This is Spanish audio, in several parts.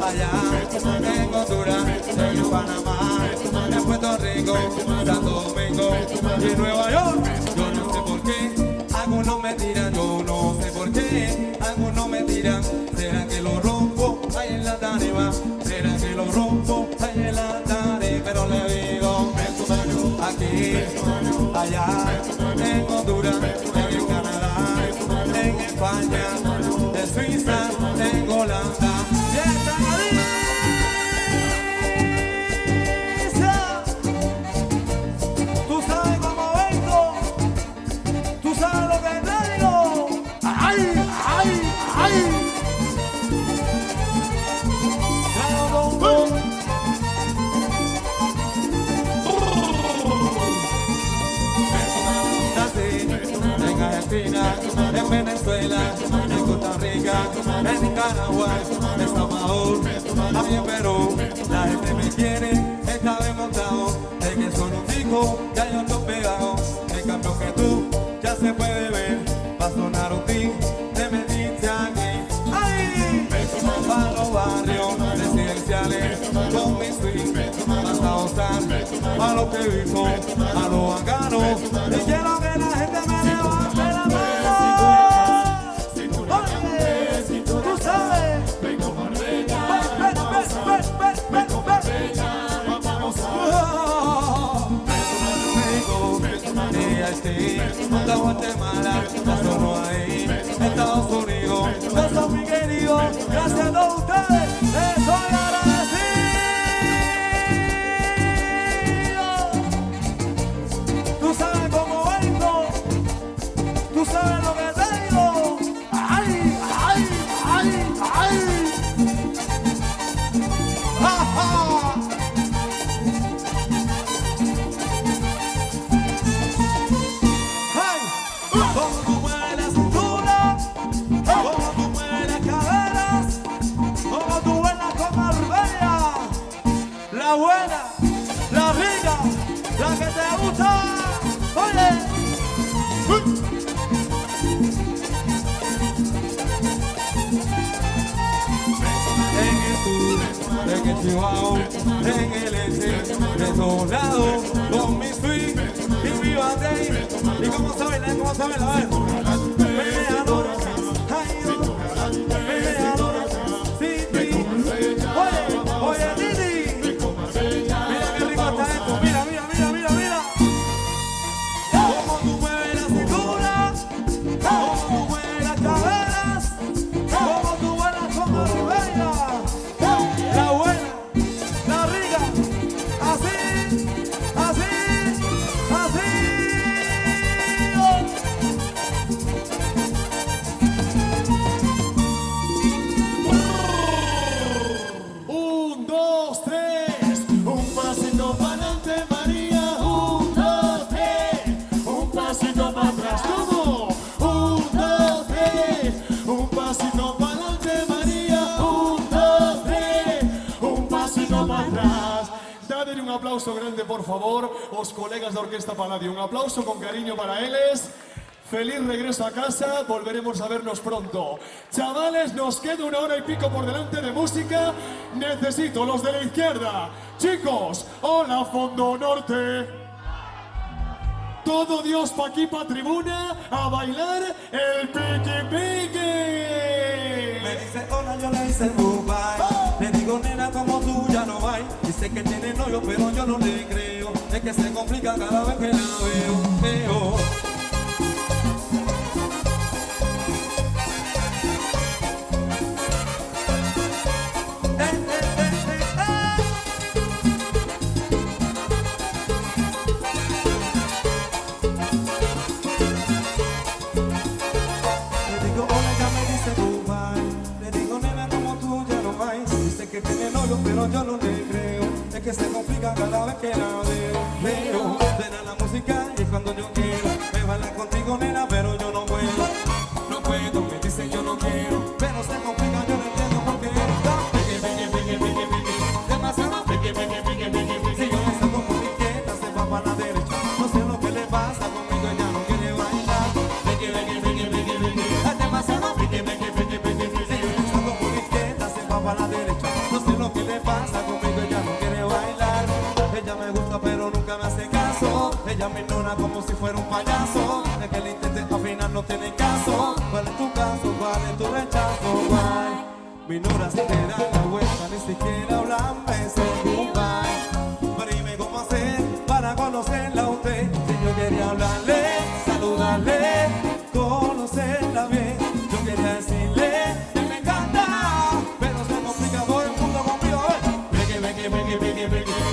Allá, en Honduras, en Panamá, en Puerto Rico, Santo Domingo y Nueva York. Yo no sé por qué, algunos me tiran, yo no sé por qué, algunos me tiran. ¿Será que lo rompo ahí en la tarima? ¿Será que lo rompo ahí en la tarima? Pero le digo, aquí, allá, en Honduras, en Canadá, en España, en Suiza, en Holanda. En Venezuela, en Costa Rica, en Nicaragua, en Salvador, también en Perú. La gente me quiere, está demostrado de que son un disco, ya yo estoy pegado. En cambio que tú, ya se puede ver, va a sonar un beat, te metiste aquí. ¡Ay! Para los barrios residenciales, con mi swing, vas a gozar, a los que vivo, a los bacanos, y quiero que la gente me levante la mano. De Guatemala, solo ahí, Estados Unidos, yo soy mi querido, gracias a todos ustedes, les soy agradecido. Tú sabes cómo vengo, tú sabes lo que tengo. ¡Ay, ay, ay, ay! ¡Ja, ja! Como tú mueves la cintura, como tú mueves las caderas, como tú bailas con Marbella, la buena, la rica, la que te gusta. Oye, en el sur, en el Chihuahua, en el este, de todos lados, con mi swing y mi bandera. ¿Y cómo se baila? ¿Cómo se baila? A ver. Peleadora, ay, peleadora, sí, sí. Oye, oye, Titi. Mira qué rico está esto. Mira, mira, mira, mira, mira. Como tú mueves la cintura, como tú mueves las caderas, como tú bailas como Rivera. La buena, la rica, así, así, así. 1, 2, 3, un pasito para adelante, María. 1, 2, 3, un pasito para atrás. ¿Cómo? 1, 2, 3, un pasito para adelante, María. 1, 2, 3, un pasito para atrás. Dadle un aplauso grande, por favor, os colegas de Orquesta Palladio. Un aplauso con cariño para ellos. Feliz regreso a casa, volveremos a vernos pronto. Chavales, nos queda 1 hora y pico por delante de música. Necesito los de la izquierda. Chicos, hola Fondo Norte. Todo Dios pa' aquí, pa' tribuna, a bailar el piqui piqui. Me dice hola, yo le hice goodbye. Le digo nena, como tú ya no hay. Dice que tiene novio, pero yo no le creo. Es que se complica cada vez que la veo. Le digo hola, ya me dice goodbye. que tiene novio, pero yo no le creo. Es que se complica cada vez que la veo. Veo, suena la música y cuando yo quiero me bailan contigo, nena, pero yo no puedo. No puedo, me dicen yo no quiero, pero se complica, yo no entiendo por qué. Demasiado pique. Si yo le saco por la izquierda, se va para la derecha. No sé lo que le pasa conmigo, ella no quiere bailar. Es demasiado pique. Si yo le saco por la izquierda, se va para la derecha. No sé lo que le pasa conmigo, ella no quiere bailar. Ella me gusta pero nunca me hace caso. Ella me ignora como si fuera un payaso. Es que le intente al final no tiene caso. ¿Cuál es tu caso? ¿Cuál es tu rechazo? Why? Me ignora sin te da la vuelta, ni siquiera hablan, me dice goodbye. Pero dime cómo hacer para conocerla a usted. Si yo quería hablarle, saludarle, conocerla bien. Yo quería decirle que me encanta, pero se complica todo el mundo conmigo.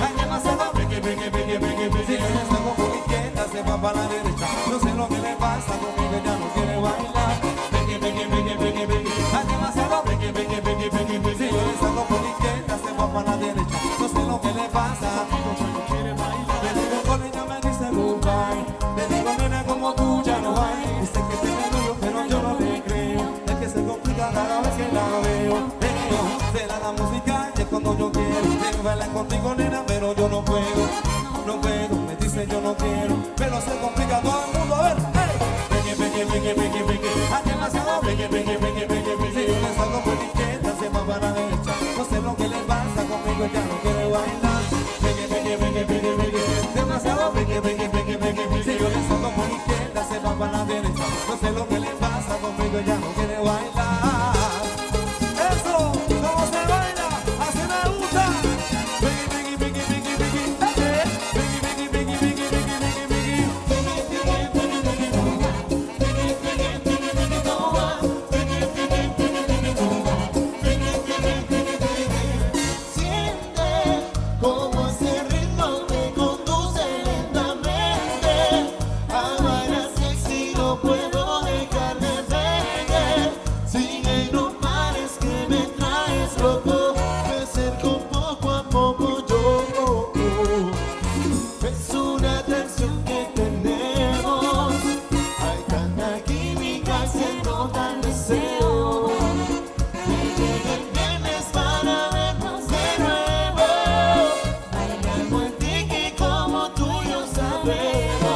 Hay demasiado pique. Si yo le saco por la izquierda, se va para la derecha. No sé lo que le pasa conmigo, ella no quiere bailar. Hay demasiado pique. Si yo le saco por la izquierda, se va para la derecha. No sé lo que le pasa. Le digo con ella, me dice goodbye. Le digo, nena, como tú ya no hay. Dice que tiene novio, pero yo no le creo. Es que se complica cada vez que la veo. Será la música y es cuando yo quiero. Quiero bailar contigo, nena, pero yo no puedo. No puedo, me dice yo no quiero. Pero se complica todo el mundo, a ver. Pique. Hay demasiado pique. Si yo le salgo por la izquierda, se va para la derecha. No sé lo que le pasa conmigo, ya no quiere bailar. Pique. Demasiado pique. Si yo le salgo por la izquierda, se va para la derecha. No sé lo que le pasa conmigo, ya no quiere bailar. Eso, ¿cómo se baila? Así me gusta. Como ese ritmo me conduce lentamente a bailar sexy, no puedo dejar de verte. Sigue y no pares que me traes loco. Me acerco poco a poco yo. Es una atracción que tenemos. Hay tanta química, se nota el deseo. Y llega el viernes para vernos de nuevo. Bailamos el tiki como tú y yo sabemos.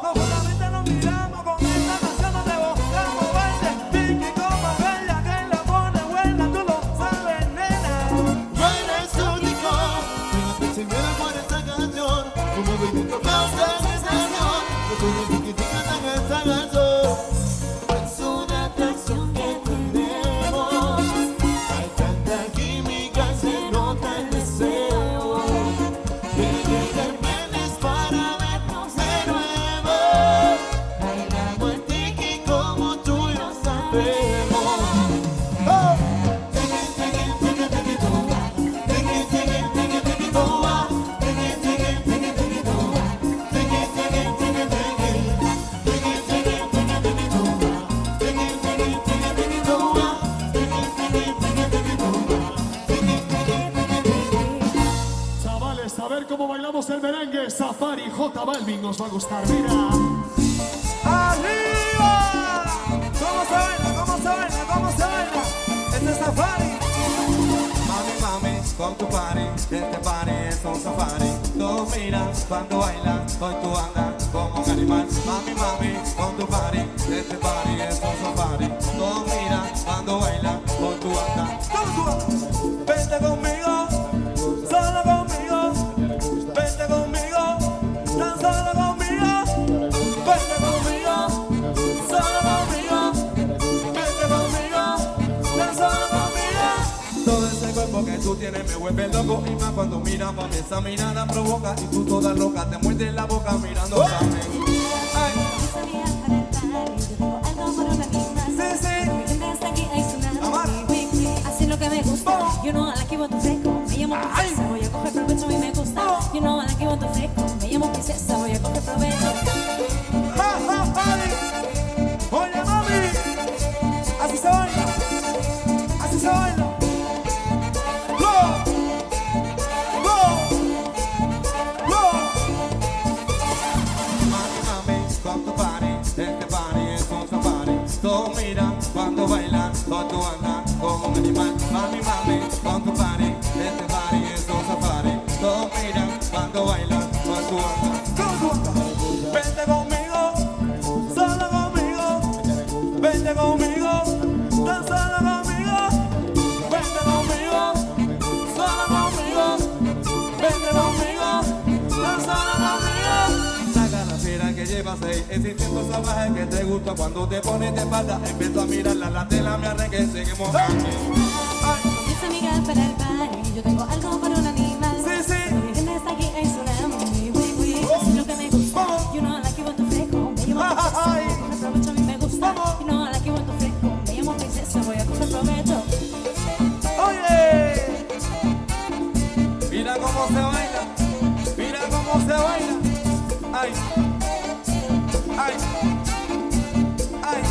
No solamente nos miramos con esta canción, nos devotamos, vente, Vicky, como bella que la pone buena, tú lo sabes, nena. Baila exótico, fíjate si me enamora esta canción. Un movimiento causa sensación, que solo Vicky cantan esta canción. Es una atracción que tenemos. Hay tanta química, se nota el deseo. Que llega el viernes para vernos de nuevo. Bailamos el tiki como tú y yo sabemos. ¡Oh! Chavales, a ver cómo bailamos el merengue. Safari J Balvin nos va a gustar, mira. ¡Arriba! ¿Cómo se baila? Este es Safari. Mami, con tu party, este party es un safari. Todos miran cuando bailan, hoy tú andas como un animal. Mami, con tu party, este party es un safari. Todos miran cuando bailan, hoy tú andas. ¿Cómo tú andas? Vente conmigo, solo conmigo. Vente conmigo, tan solo conmigo. Vente conmigo, solo conmigo. Vente conmigo, tan solo conmigo. Todo ese cuerpo que tú tienes me vuelve loco. Y más cuando miras pa' mí, esa mirada provoca. Y tú toda loca te muerdes la boca mirando a mí. Ay. Todos miran cuando bailan, todos tú andas como un animal. Mami, mami, con tu party, este party es un safari. Todos miran cuando bailan, todos tú andas. Vente conmigo, solo conmigo. Vente conmigo, tan solo conmigo. Vente conmigo, solo conmigo. Vente conmigo, tan solo conmigo. Saca la fiera que llevas ahí, ese instinto salvaje que te gusta cuando te pones de espalda. Empiezo a mirarla, la tela me arranque, seguimos aquí. Mis amigas para el party, yo tengo algo para un animal. Sí, sí. Vienes aquí a tsunami, oui, oui. Es lo que me gusta. You know I like it when tu fresco. Me llamo princesa, coge provecho, a mí me gusta. You know I like it when tu fresco. Me llamo princesa, voy a coger provecho. Oye, mira cómo se baila, mira cómo se baila. Ay, ay, ay.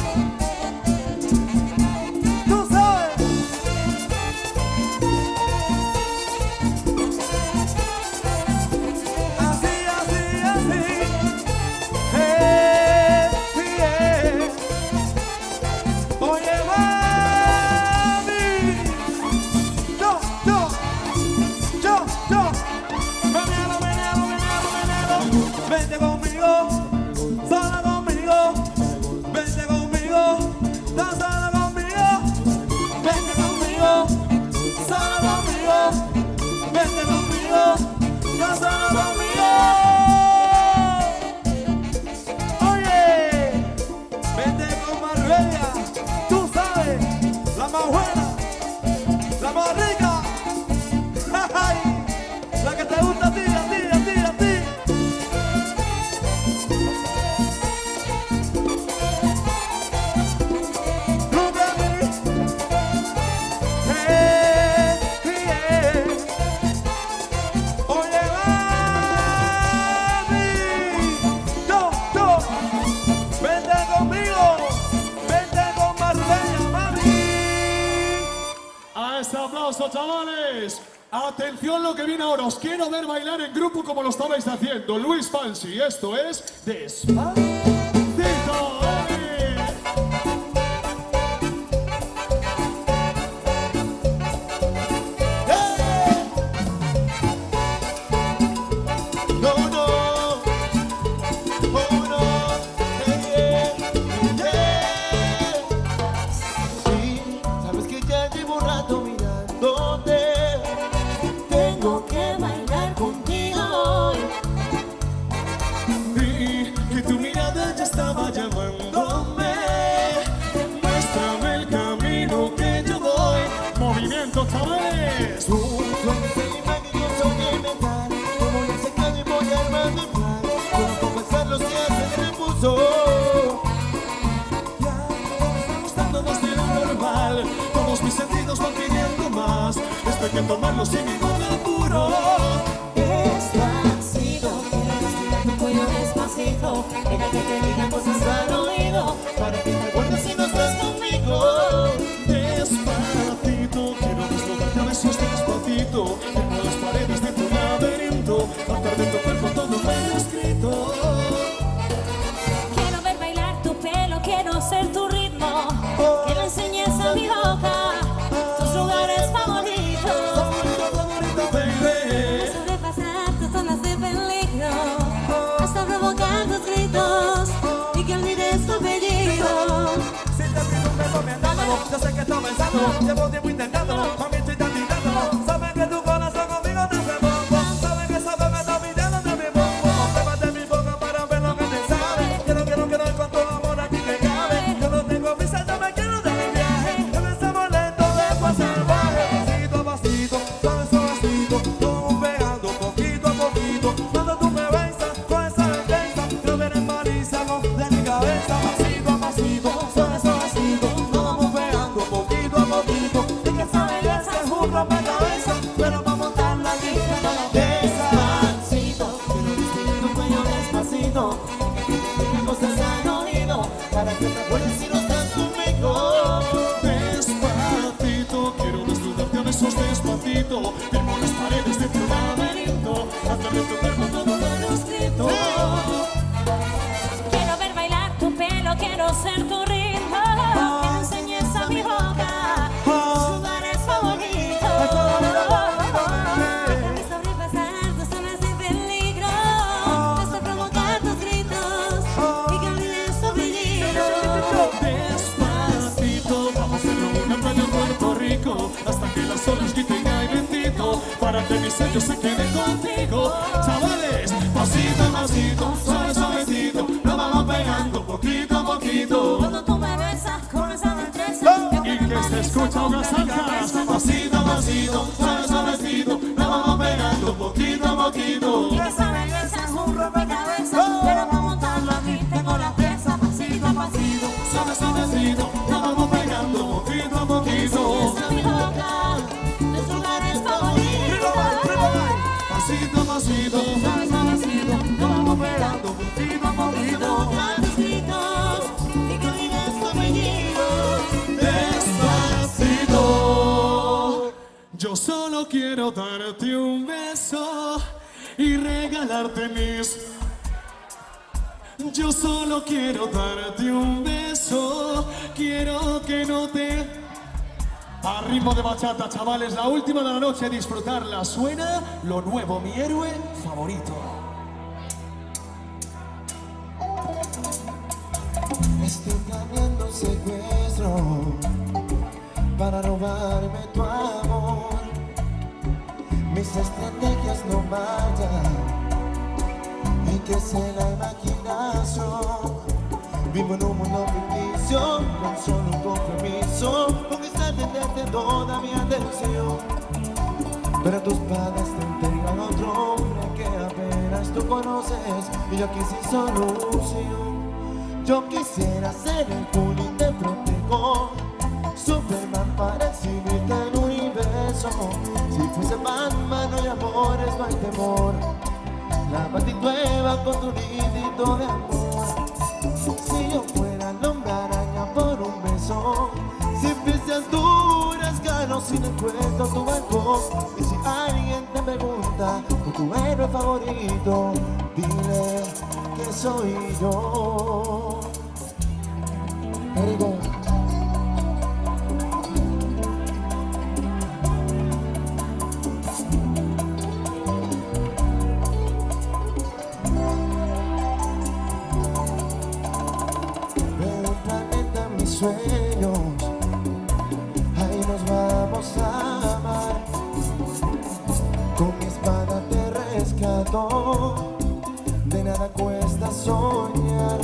Tú sabes. Así, así, así. Yeah. Oye, mami. Yo. Vente conmigo, sola conmigo. Vente conmigo, tan sola conmigo. Vente conmigo, sola conmigo. Vente conmigo, tan sola conmigo. Oye, vente con Marbella, tú sabes, la más buena, la más rica. Ay, la que te gusta a ti, a ti, a ti, a ti. Look at me. Hey, yeah. Oye, mami. Yo. Vente conmigo. Vente con Marbella, mami. A ese aplauso, chavales. Atención lo que viene ahora. Os quiero ver bailar en grupo como lo estabais haciendo. Luis Fancy, esto es Despacito. Sí, sabes que ya llevo un rato mirándote. Tengo que bailar contigo hoy. Vi que tu mirada ya estaba llamándome. Muéstrame el camino que yo voy. Movimiento, chavales. Suave imagen y un sonido mental. Como ya se cae voy armando el plan. Puedo comenzar los días en el pulso. Ya no me está gustando más de lo normal. Todos mis sentidos van pidiendo más. Esto hay que tomarlo sin ningún apuro. Despacito, quiero respirar tu cuello despacito. Deja que te diga cosas al oído, para que te acuerdes si no estás conmigo. Despacito, quiero deslogarte a besos despacito. Firmo las paredes de tu laberinto. Hacer de tu cuerpo todo manuscrito. Quiero ver bailar tu pelo, quiero ser tu ritmo. Que le enseñes a mi boca tus lugares favoritos. Favorito, baby. A sobrepasar tus zonas de peligro, hasta provocar tus gritos y que olvides tu apellido. Si te pido un beso bien dándolo, yo sé que estás pensando, llevo tiempo intentándolo, mami estoy tan tirándolo. Sabes que tu corazón conmigo te hace bombo, sabes que esa vez me está pidiendo de mi bombo. Llévate mi boca para ver lo que te sabe, quiero ir con todo amor aquí que cabe. Yo no tengo visa, yo me quiero dar mi viaje, empezamos lento, después salvaje. Pasito a pasito, suavecito, vamos pegando poquito a poquito. Cuando tú me besas con esa defensa, yo veré en baliza de mi cabeza. Pasito a pasito, suavecito, nos vamos pegando poquito a poquito. Y que esa belleza es un rompecabezas, pero para montarla aquí no lo Despacito, quiero respirar tu cuello despacito. Que te diga cosas al oído, para que te acuerdes si no estás conmigo. Despacito, quiero desnudarte a besos despacito. Firmo las paredes de tu laberinto. Hacer de tu cuerpo todo manuscrito. Quiero ver bailar tu pelo, quiero ser tu ritmo. para que mi sello se quede contigo. Chavales, pasito a pasito, suave suavecito, nos vamos pegando poquito a poquito. Cuando tú me besas con esa destreza, Y que se escucha unas salsas. Pasito a pasito, suave suavecito, nos vamos pegando poquito a poquito. y esa belleza es un rompecabezas, pero para montarlo aquí tengo las piezas, pasito a pasito. Suave suavecito, nos vamos pegando poquito a poquito. Es mi local, tus lugares favoritos. Pasito a pasito, Suave, suavecito, nos vamos pegando poquito a poquito. pasitos, y que digas tu apellido. Despacito. Yo solo quiero darte un beso y regalarte mis. Yo solo quiero darte un beso, quiero que no te. A ritmo de bachata, chavales, la última de la noche, disfrutarla. Suena lo nuevo, mi héroe favorito. Estoy planeando un secuestro para robarme tu amor. Mis estrategias no marchan y que sea la imaginación. Vivo en un mundo ficticio con solo un compromiso, conquistarte desde toda mi atención. Pero tus padres te entregan a otro hombre que apenas tú conoces y yo aquí sin solución. Yo quisiera ser el Juli y te protejo, Superman para exhibirte el universo. Si fuese Batman no hay amores, no hay temor. La nueva con tu nidito de amor. Si yo fuera el hombre araña por un beso, sin pies de altura, escalo sin encuentro tu balcón. Y si alguien te pregunta por tu héroe favorito, dile que soy yo. There you go. Sueños, ahí nos vamos a amar. Con mi espada te rescato, de nada cuesta soñar.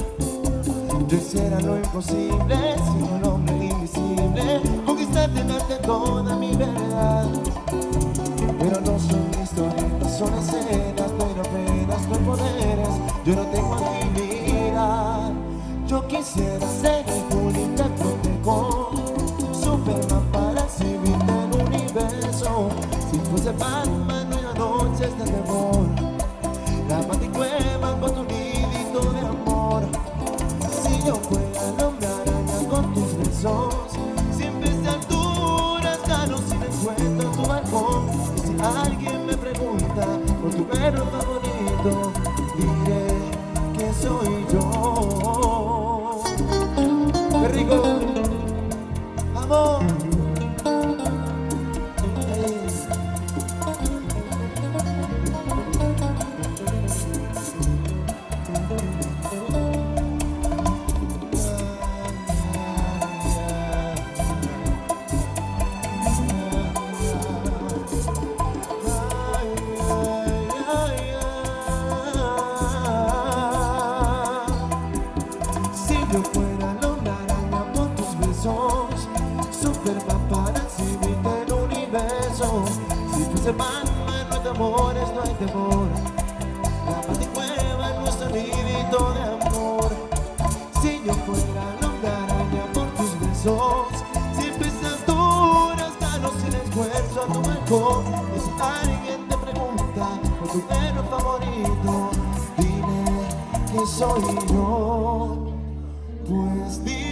Yo hiciera lo imposible, sin un hombre invisible, conquistarte, darte toda mi verdad. Pero no son historietas, son escenas, no hay novelas, no hay poderes, yo no tengo agilidad. Yo quisiera ser el Juli y te protejo, Superman para exhibirte el universo. Si fuese Batman no hay noches de temor, la Baticueva con tu nidito de amor. Si yo fuera el hombre araña con tus besos, sin pies de altura, escalo sin encuentro tu balcón. Y si alguien me pregunta por tu héroe favorito, diré que soy yo. ¡Qué rico! ¡Vamos! Si yo fuera el hombre araña por tus besos, Superman para exhibirte el universo. Si fuese Batman no hay temores, no hay temor, la Baticueva es nuestro nidito de amor. Si yo fuera el hombre araña por tus besos, sin pies de altura, escalo sin esfuerzo a tu balcón. Y si alguien te pregunta por tu héroe favorito, dile que soy yo. Pues dile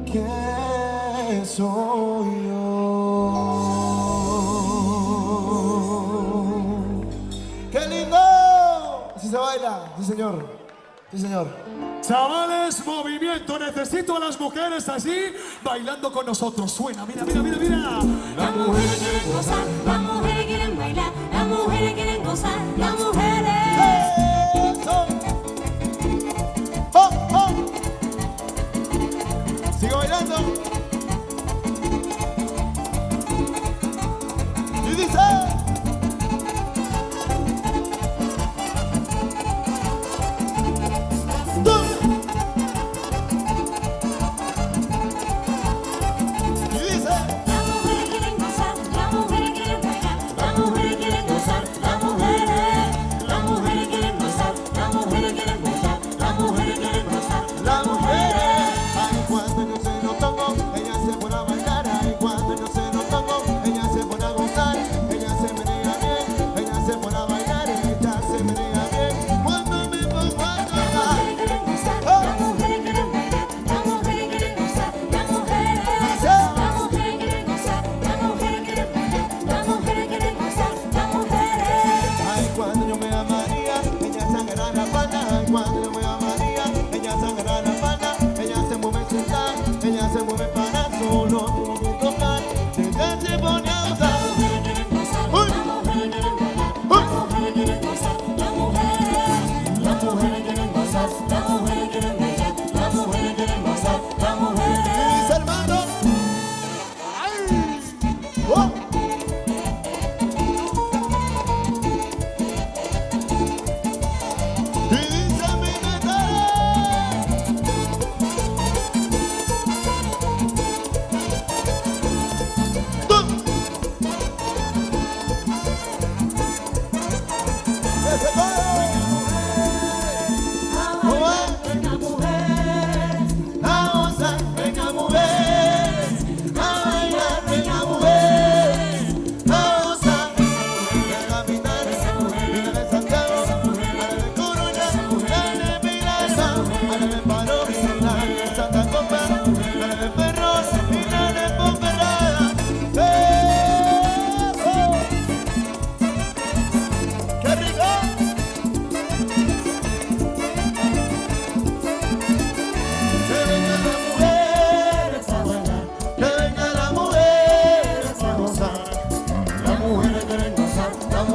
que soy yo. ¡Qué lindo! Así se baila, sí señor, sí señor. Chavales, movimiento, necesito a las mujeres así, bailando con nosotros. Suena, mira, mira, mira, mira. Las mujeres quieren gozar, las mujeres quieren bailar, las mujeres quieren gozar, las mujeres. ¡Oh, oh! Sigo bailando.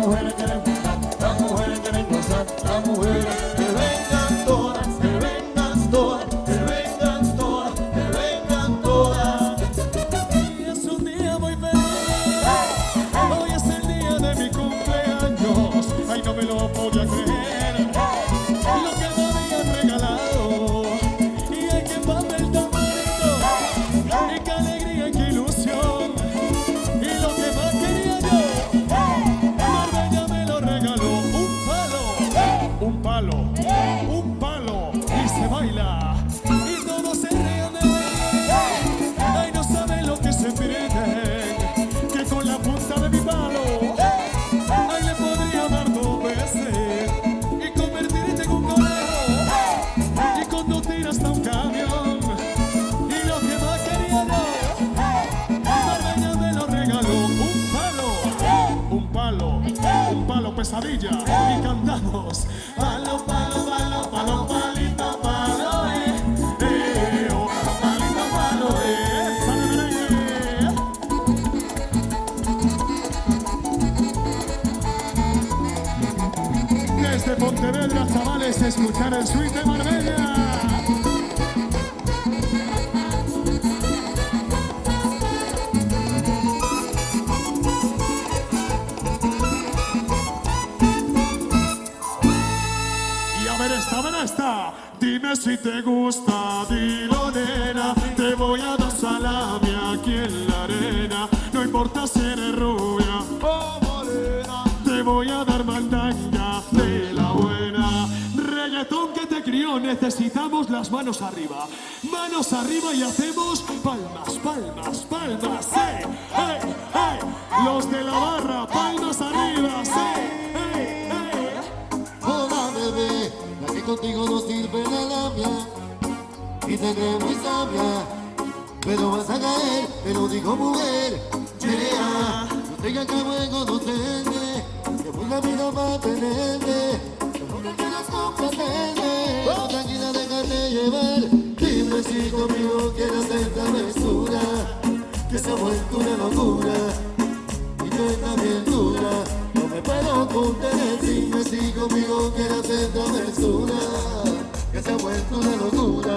mujeres quieren gustar, las mujeres quieren gozar, las mujeres que vengan todas, que vengan todas, que vengan todas, que vengan todas. Y es un día muy feliz, hoy es el día de mi cumpleaños. Ay, no me lo podía creer, lo que me habían regalado. Y hay que papel tan bonito, y qué alegría y qué ilusión. Y lo que más quería yo, Marbella me lo regaló. Un palo, un palo, y se baila, y todos se ríen de mí. Ay, no saben lo que se pierden, que con la punta de mi palo, ay, le podría dar 2 veces, y convertirte en un conejo, y conducir hasta un camión. Y lo que más quería yo, Marbella me lo regaló. Un palo pesadilla, y cantamos palo, palo, palo, palo, palito, palo, oh, palito, palo, sale merengue. Desde Pontevedra, chavales, escuchar el Swing de Marbella. Esta, dime si te gusta, dilo nena, te voy a dar salami aquí en la arena, no importa si eres rubia o morena, te voy a dar mandanga de la buena. Reggaetón que te crió, necesitamos las manos arriba y hacemos palmas, palmas, palmas, hey, hey, hey. Los de la barra, palmas arriba, hey, hey, hey. Hola bebé, la que contigo no sirve la labia y te creo muy sabia, pero vas a caer, te lo digo mujer, yeah. No tengas que luego no tende, que voy la vida para tenerte, no te las complacente, no tranquila déjate llevar, dime si conmigo quieres hacer travesura, que se ha vuelto una locura, y tú estás bien dura. No me puedo contener, dime si conmigo quieres hacer travesura, que se ha vuelto una locura,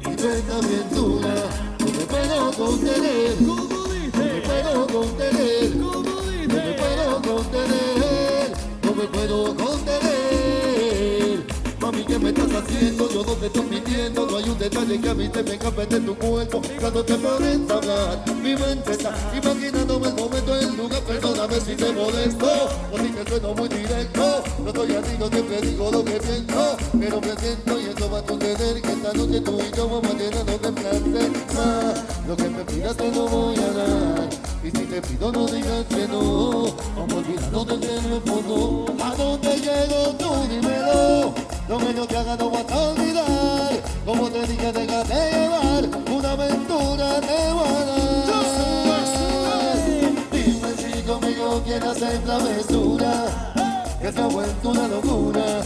y tú estás bien dura. No me puedo contener, ¿Cómo dice? no me puedo contener, ¿Cómo no me dice? puedo contener, no me puedo contener. Mami, ¿qué me estás haciendo? Yo no te estoy mintiendo, no hay un detalle que a mí se me escape de tu cuerpo. Cuando te pones a hablar, mi mente está imaginándome el momento, el lugar. Perdóname si te molesto, o si te sueno muy directo. No soy así, no siempre digo lo que pienso, pero me siento y eso va a suceder, que esta noche tú y yo vamos a llenarnos de placer. Lo que me pidas te lo voy a dar, y si te pido no digas que no. Vamos a olvidarnos del teléfono. ¿A dónde llego tú? Dímelo. Lo menos que haga no vas a olvidar. Como te dije, déjate llevar. Una aventura te voy a dar. Dime si conmigo quieres hacer travesura, que se ha vuelto una locura,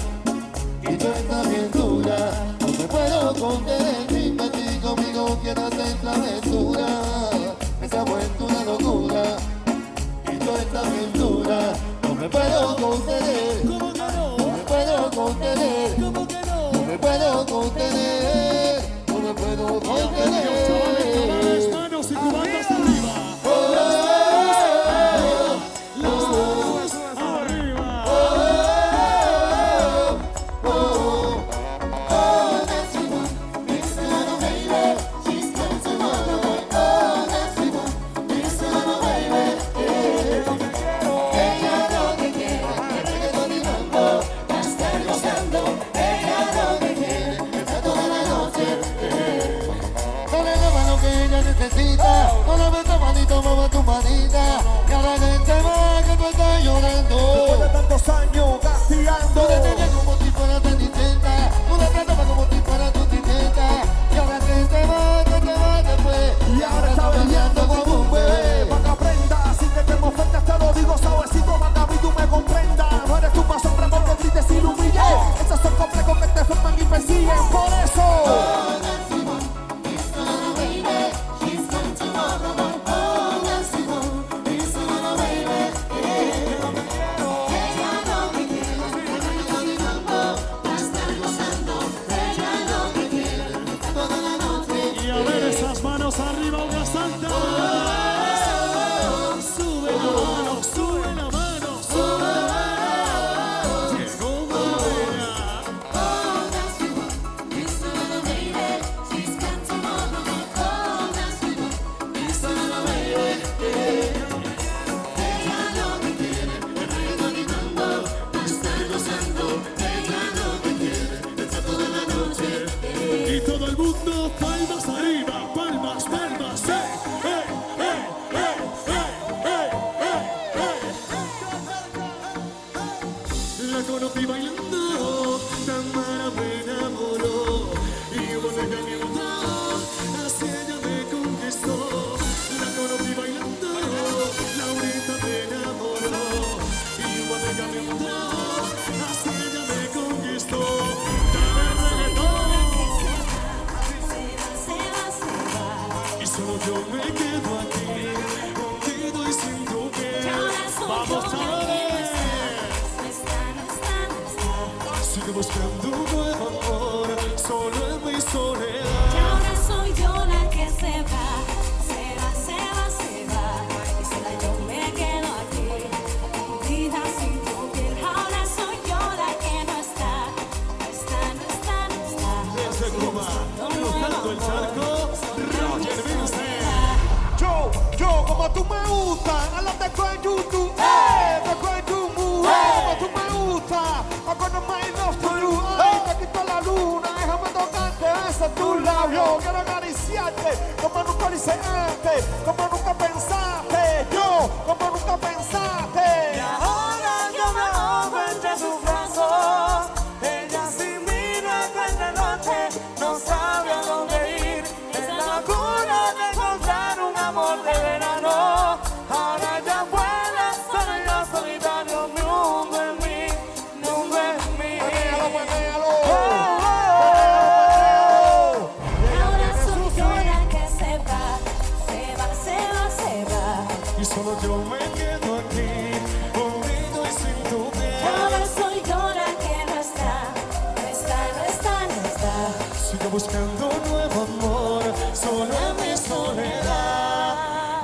y tú estás bien dura. No me puedo contener. Dime si conmigo quieres hacer travesura, que se ha vuelto una locura, y tú estás bien dura. No me puedo contener. ¿Cómo que no? No me puedo contener. ¿Cómo que no? No me puedo contener, no me puedo contener. Chavales, manos y cubatas arriba. Los dos arriba. Ella no te quiere, conocí bailando, Tamara me enamoró y hubo de calientado, así ella me conquistó. La conocí bailando, Laurita me enamoró y hubo de calientado, así ella me conquistó. Dame el reggaetón y solo yo me quedo aquí, contigo y sin tu piel. Vamos chavales, sigo buscando un nuevo amor, solo en mi soledad. Y ahora soy yo la que se va, se va, se va, se va. Y sola yo me quedo aquí, hundida sin tu piel. Ahora soy yo la que no está, no está, no está, no está. Desde Cuba, cruzando el charco, Roger Vincent. Yo, como tú me gustas, a la te cuento tú, te cuento como tú me gustas, I'm gonna my love to you, te quito la luna, déjame tocarte, ese tu labio, quiero acariciarte, como nunca lo hice antes, como nunca pensaste, yo, como nunca pensaste. Y ahora yo me ahogo entre tus brazos. Ella sin mí no encuentra norte, no sabe a dónde ir. Es la locura de encontrar un amor de verano. Ahora ya vuela, solo yo solitario, me hundo en mí, me hundo en mí. Y ahora soy yo la que se va, se va, se va, se va. Y solo yo me quedo aquí, conmigo y sin tu Y piel. ahora soy yo la que no está, no está, no está, no está. Sigo buscando un nuevo amor, solo en mi soledad.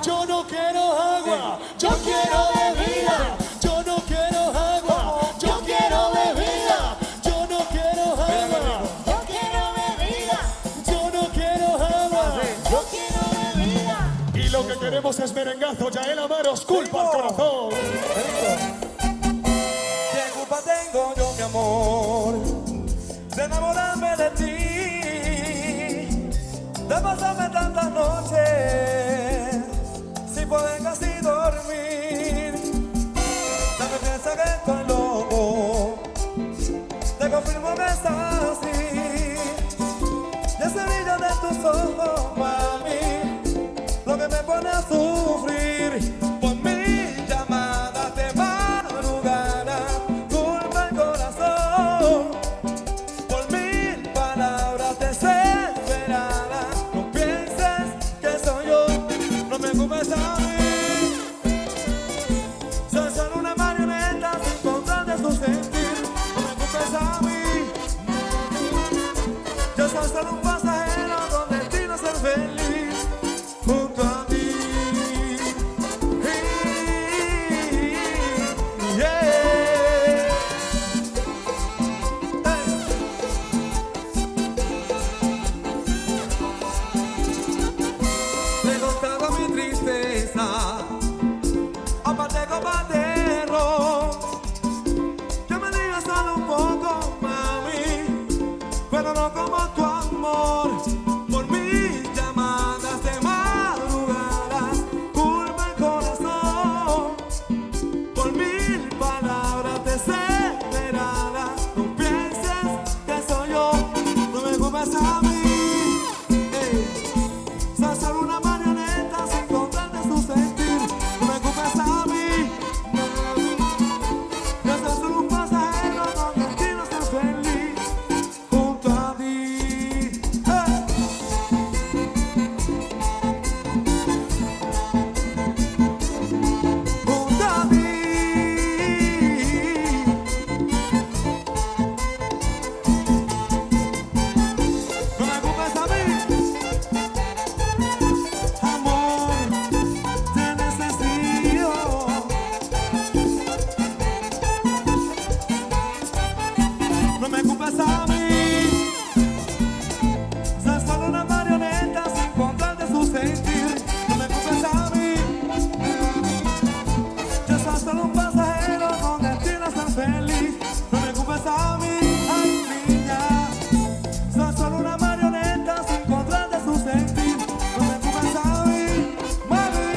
Yo no quiero agua, yo quiero bebida. Yo no quiero agua, yo quiero bebida. Yo no quiero agua, Yo quiero bebida, yo no quiero agua. yo quiero bebida. Y lo que queremos es merengazo, ya el amaros culpa al corazón. ¿Qué culpa tengo yo, mi amor, de enamorarme de ti? De pasarme tantas noches sin poder casi dormir. Dame piensa que estoy loco, te confirmo que estás así. Y ese brillo de tus ojos, mami, lo que me pone a sufrir. Por mil llamadas de madrugada, culpa el corazón. Por mil palabras desesperadas, no pienses que soy yo, no me culpes a mí. Soy solo una marioneta sin control de su sentir, no me culpes a mí. Yo soy solo un pasajero con destino a ser feliz junto a ti. Yeah. Le he contado mi tristeza a Pateco Patero, que me digas solo un poco, mami, pero no como tu amor. Por mis llamadas de madrugadas, culpa el corazón. Por mil palabras desesperadas, no pienses que soy yo, no me culpes a mí. Soy solo una marioneta sin control de su sentir, no me culpes a mí. Yo soy solo un pasajero con destino a ser feliz junto a ti. Junto a ti. No me culpes a mí. Amor, te necesito. No me culpes a mí. Soy solo una marioneta sin control de su sentir. No me culpes a mí. Yo soy solo un pasajero con destino a ser feliz. No me culpes a mí. Ay, niña. Soy solo una marioneta sin control de su sentir. No me culpes a mí, mami.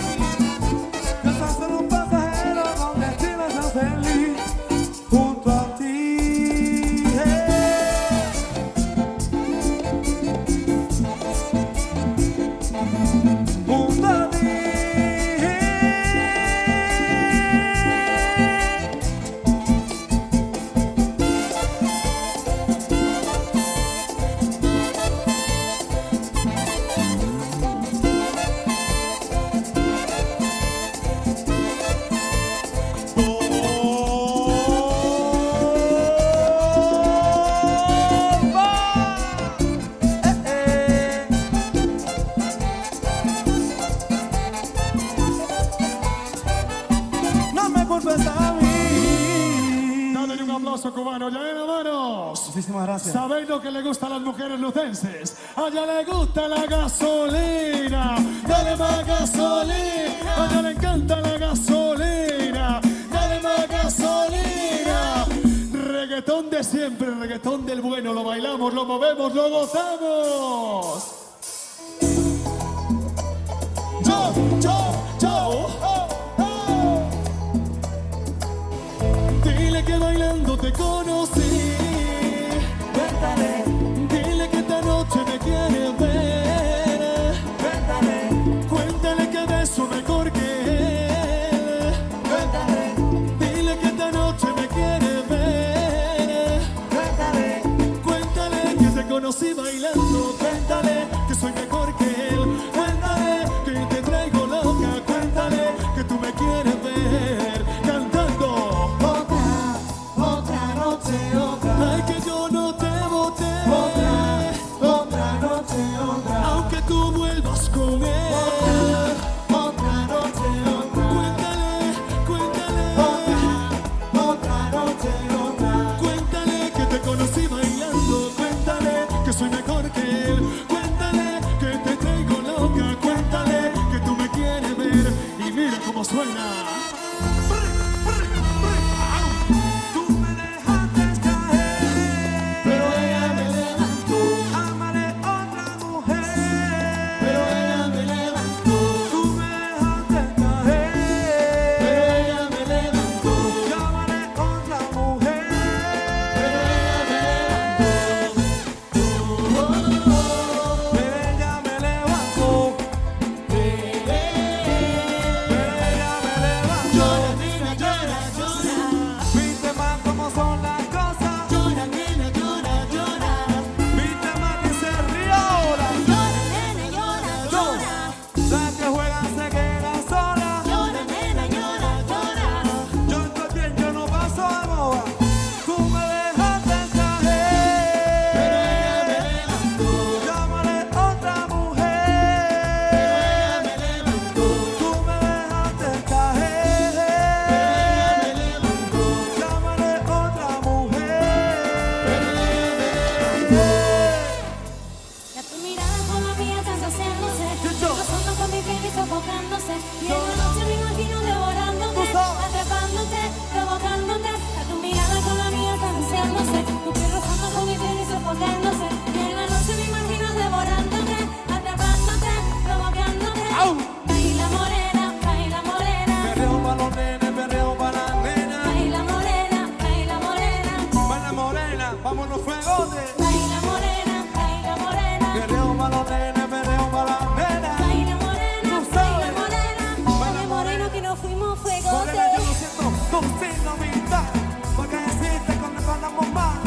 Yo soy solo un pasajero con destino a ser feliz junto a ti. aplauso cubano. Ya ven, hermanos. Muchísimas gracias. ¿Sabéis lo que le gusta a las mujeres lucenses? A ella le gusta la gasolina. Dale más gasolina. A ella le encanta la gasolina. Dale más gasolina. Reggaetón de siempre, reggaetón del bueno. Lo bailamos, lo movemos, lo gozamos. Yo, oh, oh. Dile que bailando te conocí. Cuéntale, Dile que esta noche me quiere ver. cuéntale, Cuéntale que beso mejor que él. cuéntale, Dile que esta noche me quiere ver. cuéntale, Cuéntale que te conocí bailando. Cuéntale que soy mejor que él. Cuéntale que te traigo loca. Cuéntale que tú me quieres ver cantando. otra noche, otra, Ay, que yo no te boté. otra noche, otra, Aunque tú vuelvas con él. otra noche, otra, Cuéntale, otra noche, otra, cuéntale que te conocí bailando. Cuéntale que soy mejor que él. Cuéntale que te traigo loca. Cuéntale que tú me quieres ver. Y mira cómo suena. Tú me dejaste caer, pero ella me levantó, amaré otra mujer. pero ella me levantó, Tú me dejaste caer, pero ella me levantó, yo amaré otra mujer. pero ella me levantó, Pero ella me levantó, pero ella me levantó. llora, nena, llora, llora, Viste más cómo son las cosas, llora, nena, llora, llora, viste más que se ríe ahora. llora, nena, llora, llora, La que juega se queda sola. llora, nena, llora, llora, Yo estoy bien, yo no paso de moda. Tú me dejaste caer, pero ella me levantó, yo amaré otra mujer. ella me levantó, Tú me dejaste caer, me levantó, yo amaré otra mujer. Ya tu mirada con la mía estás haciéndose, rozando con mi piel y sofocándose. Y en la noche me imagino devorándote, atrapándote, provocándote. Ya tu mirada con la mía estás haciéndose, tu piel rozando con mi piel y sofocándose. Y en la noche me imagino devorándote, atrapándote, provocándote. Baila morena, baila morena, Perreo pa' los nenes, perreo pa' las nenas. baila morena, baila morena, Baila morena, vámonos fuegotes. baila morena, baila morena. Perreo pa' los nenes, perreo pa' las nenas. Baila morena, baila morena, baila moreno que nos fuimos Morena, yo fuegotes. lo siento, tú sin novedad. Porque deciste cuando andamos mal.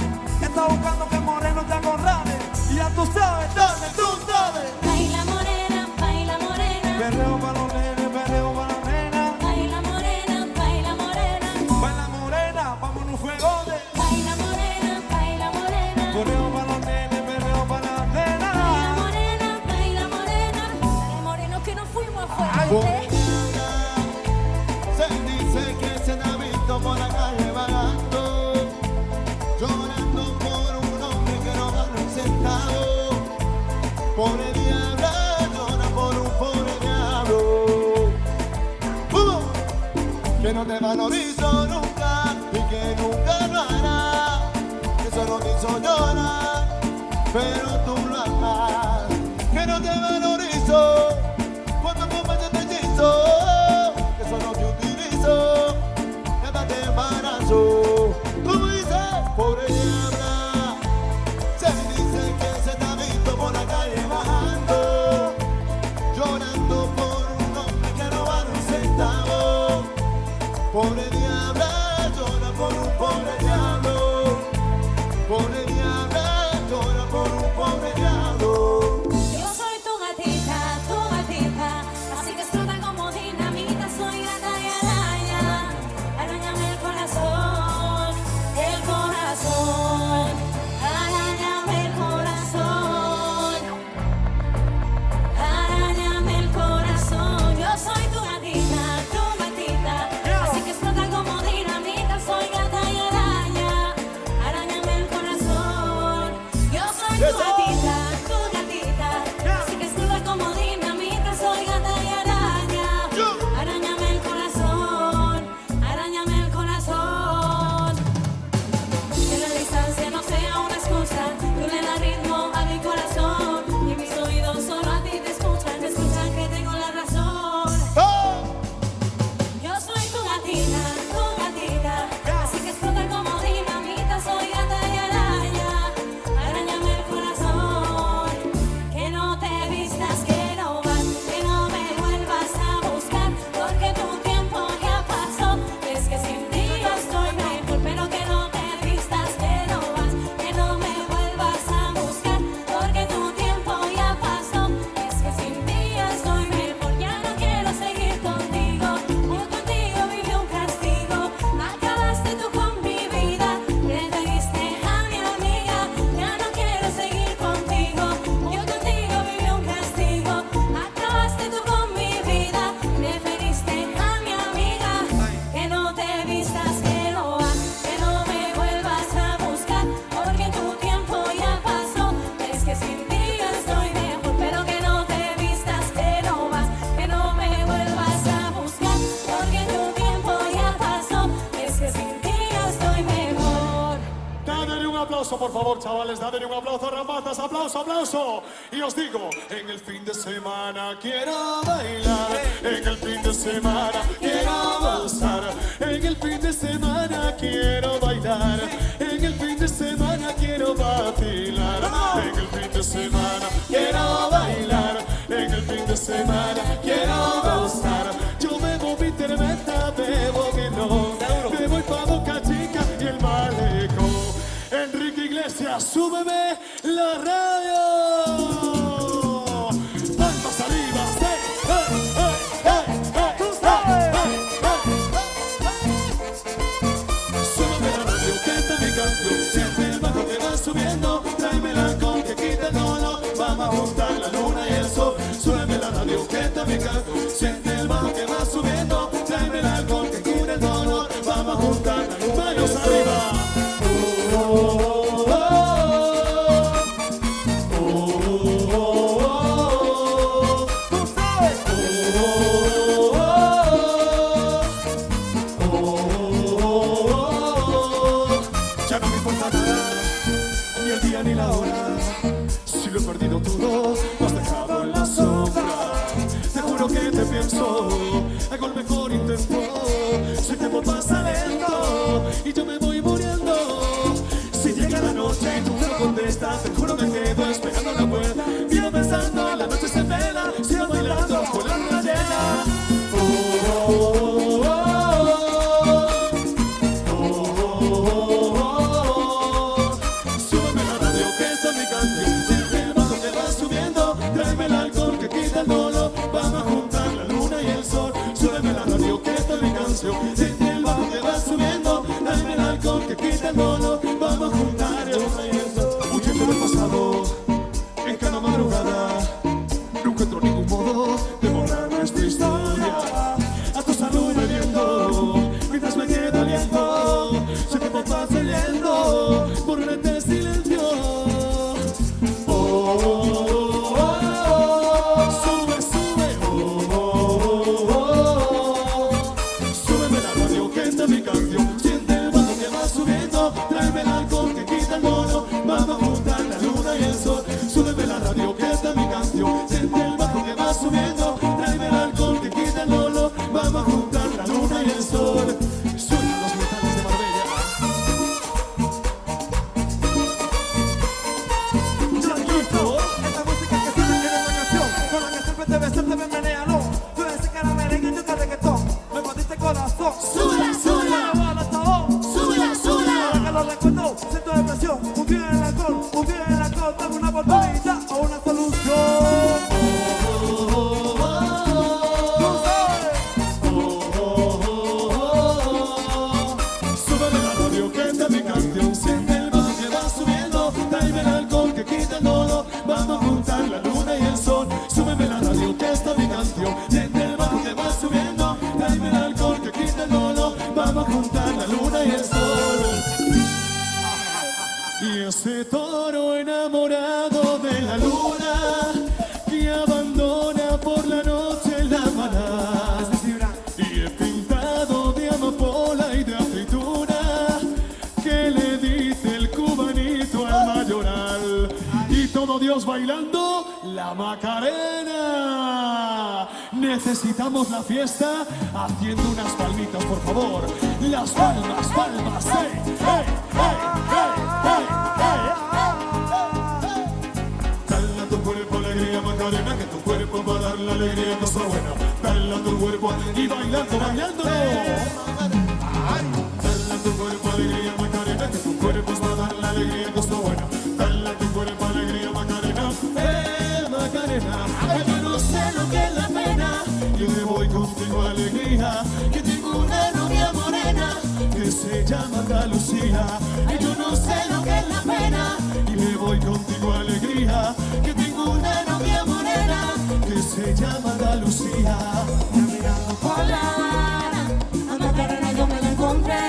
Está buscando que Moreno te acorrale. Y ya tú sabes, dale, tú sabes. Baila morena, baila morena, Perreo pa' los nenes, perreo pa' las nenas. baila morena, baila morena, Baila morena, vámonos fuegotes. baila morena, baila morena, Perreo pa' los nenes, perreo pa' las baila nenas. morena, baila morena, baila moreno que nos fuimos fuegotes. Se dice que se te ha visto por la calle vagando, llorando por un hombre que no gana un centavo. Pobre diablo, llora por un pobre diablo. Que no te valorizó nunca y que nunca lo hará. Que solo te hizo llorar, pero tú lo amas. Que no te valorizó cuando compañero te hechizo. Que solo te utilizo, nada te embarazo. Como dice, pobre diabla, se dice que se te ha visto por la calle bajando, llorando por un hombre que no vale un centavo. Pobre diabla, llora por un pobre diablo. Pobre diabla, llora por un pobre diablo. Yo soy tu gatita, así que explota como dinamita, soy gata y araña, arañame el corazón, aplauso, por favor, chavales. Dadle un aplauso, rapazas. Aplauso, aplauso. Y os digo, en el fin de semana quiero bailar. En el fin de semana quiero gozar. En el fin de semana quiero bailar. En el fin de semana quiero vacilar. En el fin de semana quiero bailar. En el fin de semana quiero gozar. Yo bebo mi cerveza, bebo vino. Me voy pa' Boca Chica y el Malecón. Enrique Iglesias, súbeme la radio. Palmas arriba, hey, hey, hey, hey, hey, hey. Súbeme la radio, que esta es mi canción. Siente el bajo que va subiendo. Tráeme el alcohol que quita el dolor. Vamos a juntar la luna y el sol. Súbeme la radio, que esta es mi canción. Siente el bajo que va subiendo. Tráeme el alcohol que quita el dolor. Vamos a juntar la luna. Manos arriba. Ya no me importa nada, ni el día ni la hora. Si lo he perdido todo, lo has dejado en la sombra. Te juro que te pienso, hago el mejor intento. Si el tiempo pasa lento y yo me voy muriendo. Si llega la noche y tú no contestas, te juro me quedo esperando la puerta. Vivo pensando, la noche se vela, sigo bailando con la luna llena. Súbeme la radio, que esta es mi canción. Siente el bajo que va subiendo. Tráeme el alcohol que quita el dolor. Vamos a juntar la luna y el sol. Súbeme la radio, que esta es mi canción. Siente el bajo que va subiendo. Tráeme el alcohol que quita el dolor. Vamos a juntar la luna y el sol. Huyendo del pasado, en cada madrugada. No encuentro ningún modo de borrar nuestra historia. A tu salud bebiendo, mientras me queda aliento. Si te pasa leyendo, borraré este silencio. Sube, sube, súbeme la radio, que esta es mi canción. Siente el bajo que va subiendo. Tráeme el alcohol que quita el mono. Vamos a juntar la luna y el sol. Súbeme la radio, que esta es mi canción. Siente el bajo que va subiendo. Tráeme el alcohol que quita el mono. Vamos a juntar la luna y el sol. Suenan los metales de Marbella. Esta música que suena en esta canción, con la que siempre te besé, te menea, no. Tú eres cara merengue y yo te reggaetón. Me partiste el corazón. Súbela, súbela. Súbela, súbela. Ahora que lo recuerdo, siento depresión. Un día en el alcohol, dame una oportunidad o una solución. Súbeme la radio, que esta es mi canción. Siente el bajo que va subiendo. Tráeme el alcohol que quita el dolor. Vamos a juntar la luna y el sol. Súbeme la radio, que esta es mi canción. Siente el bajo que va subiendo. Tráeme el alcohol que quita el dolor. Vamos a juntar la luna y el sol. Y ese toro enamorado de la luna que abandona por la noche la maná. Y he pintado de amapola y de aceituna que le dice el cubanito al mayoral. Y todo Dios bailando la Macarena. Necesitamos la fiesta haciendo unas palmitas, por favor. Las palmas, palmas, hey, hey, hey, hey, hey, hey. Dale a tu cuerpo alegría, Macarena, que tu cuerpo va a dar la alegría, cosa buena. Dale a tu cuerpo y bailando, bailando. Dale a tu cuerpo alegría, Macarena, que tu cuerpo va a dar la alegría, cosa buena. Dale a tu cuerpo alegría, Macarena, Macarena. Ay, yo no sé lo que es la pena. Yo me voy contigo alegría, Que tengo una novia morena. que se llama Andalucía. Ay, yo no sé lo que es la pena. Y me voy contigo alegría, Que tengo una novia morena. que se llama Andalucía. Hola, a Macarena yo me la encontré.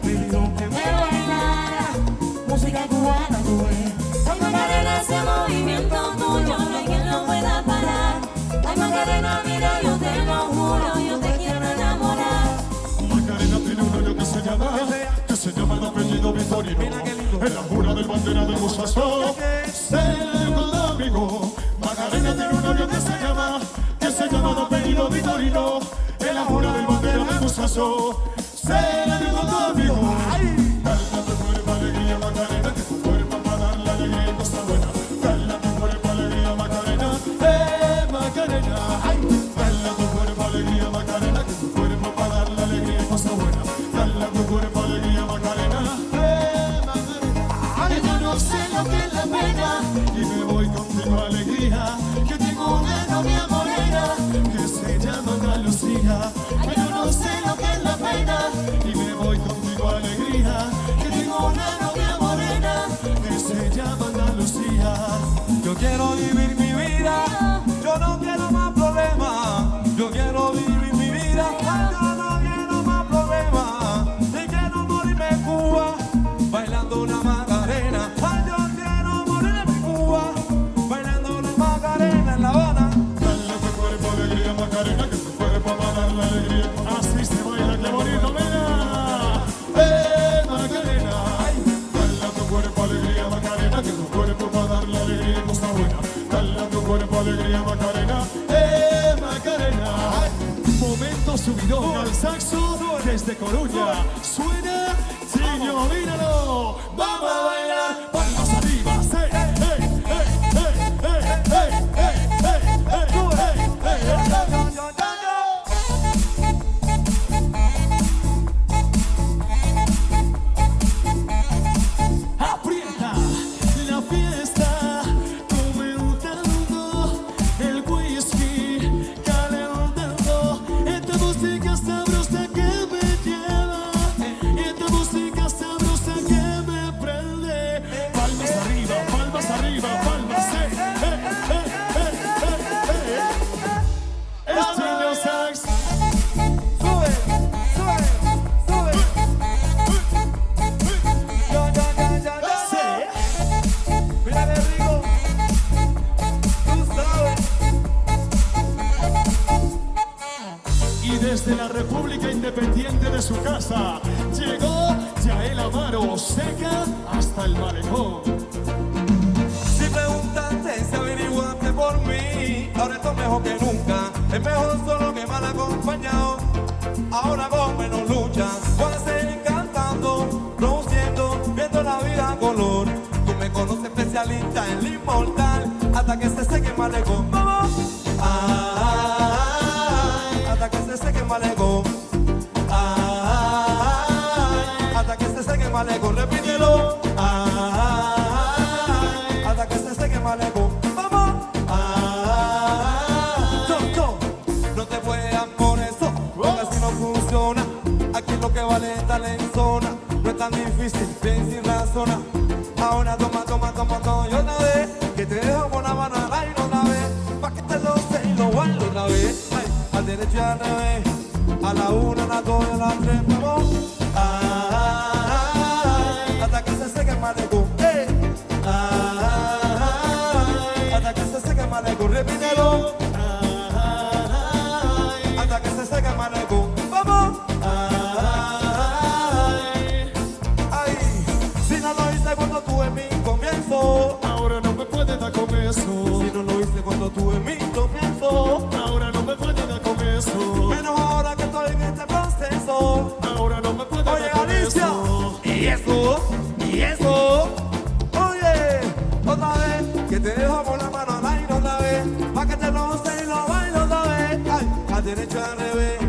Me dijo que me bailara música cubana, güey. Ay, Macarena, ese movimiento tuyo no hay quien lo pueda parar. Ay, Macarena, mira, yo te lo juro, yo te quiero enamorar. Macarena tiene un novio que se llama que se llama de apellido Vitorino. Mira qué lindo. En la jura del bandera de Musasó, se le dio con amigo. Macarena tiene un novio que se llama de apellido Vitorino. En la jura del bandera de Musasó, se le dio con amigo. Dale a tu cuerpo alegría, Macarena, que tu cuerpo para dar la alegría y cosa buena. Dale a tu cuerpo alegría, Macarena, Macarena. Dale a tu cuerpo alegría, Macarena, que tu cuerpo para dar la alegría y cosa buena. Dale a tu cuerpo alegría, Macarena, Macarena. Yo no sé lo que es la pena Y me voy contigo alegría, que tengo una novia morena. que se llama Ana Lucía. Yo no sé lo que es la pena Y me voy contigo alegría, que tengo una novia morena. que se llama Ana Lucía. Yo quiero vivir mi vida, yo no quiero más problemas. Yo quiero vivir mi vida, yo no quiero más problemas. Y quiero morirme en Cuba, bailando una Macarena. Ay, yo quiero morirme en Cuba, bailando una Macarena en La Habana. Dale a tu cuerpo alegría, Macarena, que tu cuerpo va a dar la alegría. Así se baila, qué bonito, mira. Macarena. Dale a tu cuerpo alegría, Macarena, que tu cuerpo va a dar la alegría y cosa buena. Dale a tu cuerpo alegría, Macarena, Macarena. Momento subidón al saxo desde Coruña. Suena, Chiño, míralo. Vamos a bailar, palmas arriba. Hey, hey, hey, hey, hey, hey, hey, hey, hey, hey, hey, Aprieta la fiesta, comentando el whisky, calentando esta música sabrosa que me lleva, esta música sabrosa que me prende. Palmas arriba, palmas arriba, palmas, Es Chiño Sax. Sube, sube, sube. Mira qué rico. Tú sabes. Y desde la República Independiente de su casa llegó Yael Amaro, seca hasta el malecón. Si preguntaste, si averiguaste por mí, ahora esto es mejor que nunca. Es mejor solo que mal acompañado. Ahora con menos lucha, voy a seguir cantando, produciendo, viendo la vida a color. Tú me conoces especialista en lo inmortal, hasta que se seque el malecón. Vamos. Hasta que se seque el malecón. Hasta que se seque el malecón. Repítelo. Hasta que se seque el malecón. Vamos. No te puedas por eso, porque así no funciona. Aquí lo que vale es estar en zona. No es tan difícil, bien sin razonar. Ahora toma, toma, toma, toma, y otra vez, que te dejo con la mano al aire otra vez, pa' que te lo sé y lo bailo otra vez. Ay, al derecho y al revés, a la una, a la dos y a la tres, vamos. Hasta que se seque el malecón. Hasta que se seque el malecón, repítelo. Hasta que se seque el malecón. Vamos. Ay, si no lo hice cuando tuve mi comienzo, Ahora no me puede dar con eso. si no lo hice cuando tuve mi comienzo, Ahora no me puede dar con eso. menos ahora que estoy en este proceso. Ahora no me puede Oye, dar con Alicia, eso. y eso, oye, otra vez, que te dejo con la mano al aire otra vez, pa' que te lo sé y lo bailo otra vez. Ay, al derecho y al revés,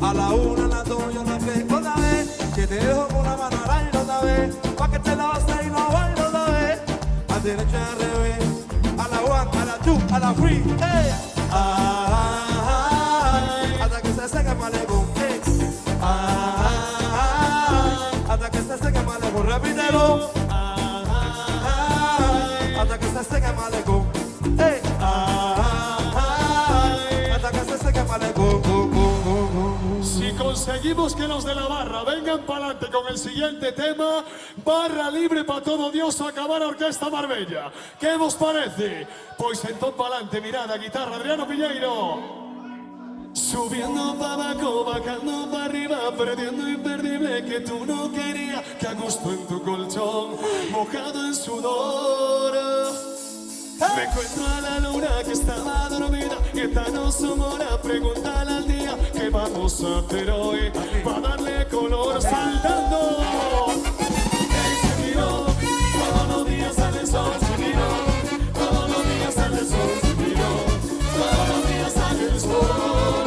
a la una, a la dos y a la tres, otra vez, que te dejo con la mano al aire otra vez, pa' que te lo sé y lo bailo otra vez. Al derecho y al revés, a la one, a la two, a la three, hey. Hasta que se seque el malecón, hey. Hasta que se seque el malecón, repítelo. Hasta que se seque el malecón, hey. Hasta que se seque el malecón. Si conseguimos que los de la barra vengan para adelante con el siguiente tema, barra libre para todo Dios, acabar a Orquesta Marbella. ¿Qué vos parece? Pues entonces para adelante, mirada, guitarra, Adriano Piñeiro. Subiendo para abajo, bajando para arriba, perdiendo imperdible que tú no querías, que a gusto en tu colchón, mojado en sudor. Me encuentro a la luna que estaba dormida y esta no somora, pregúntale al día qué vamos a hacer hoy para darle color saltando. Él se miró, todos los días sale el sol, se miró, todos los días sale el sol, se miró, todos los días sale el sol.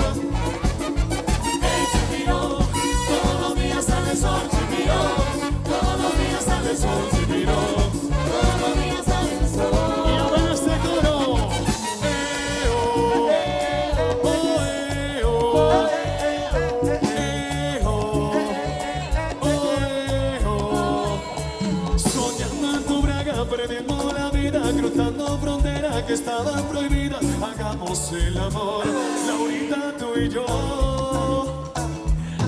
Él se miró, todos los días sale el sol, se miró, todos los días sale el sol, se miró, todos los días sale el sol. Perdiendo la vida, cruzando fronteras que estaban prohibidas. Hagamos el amor, Laurita, tú y yo.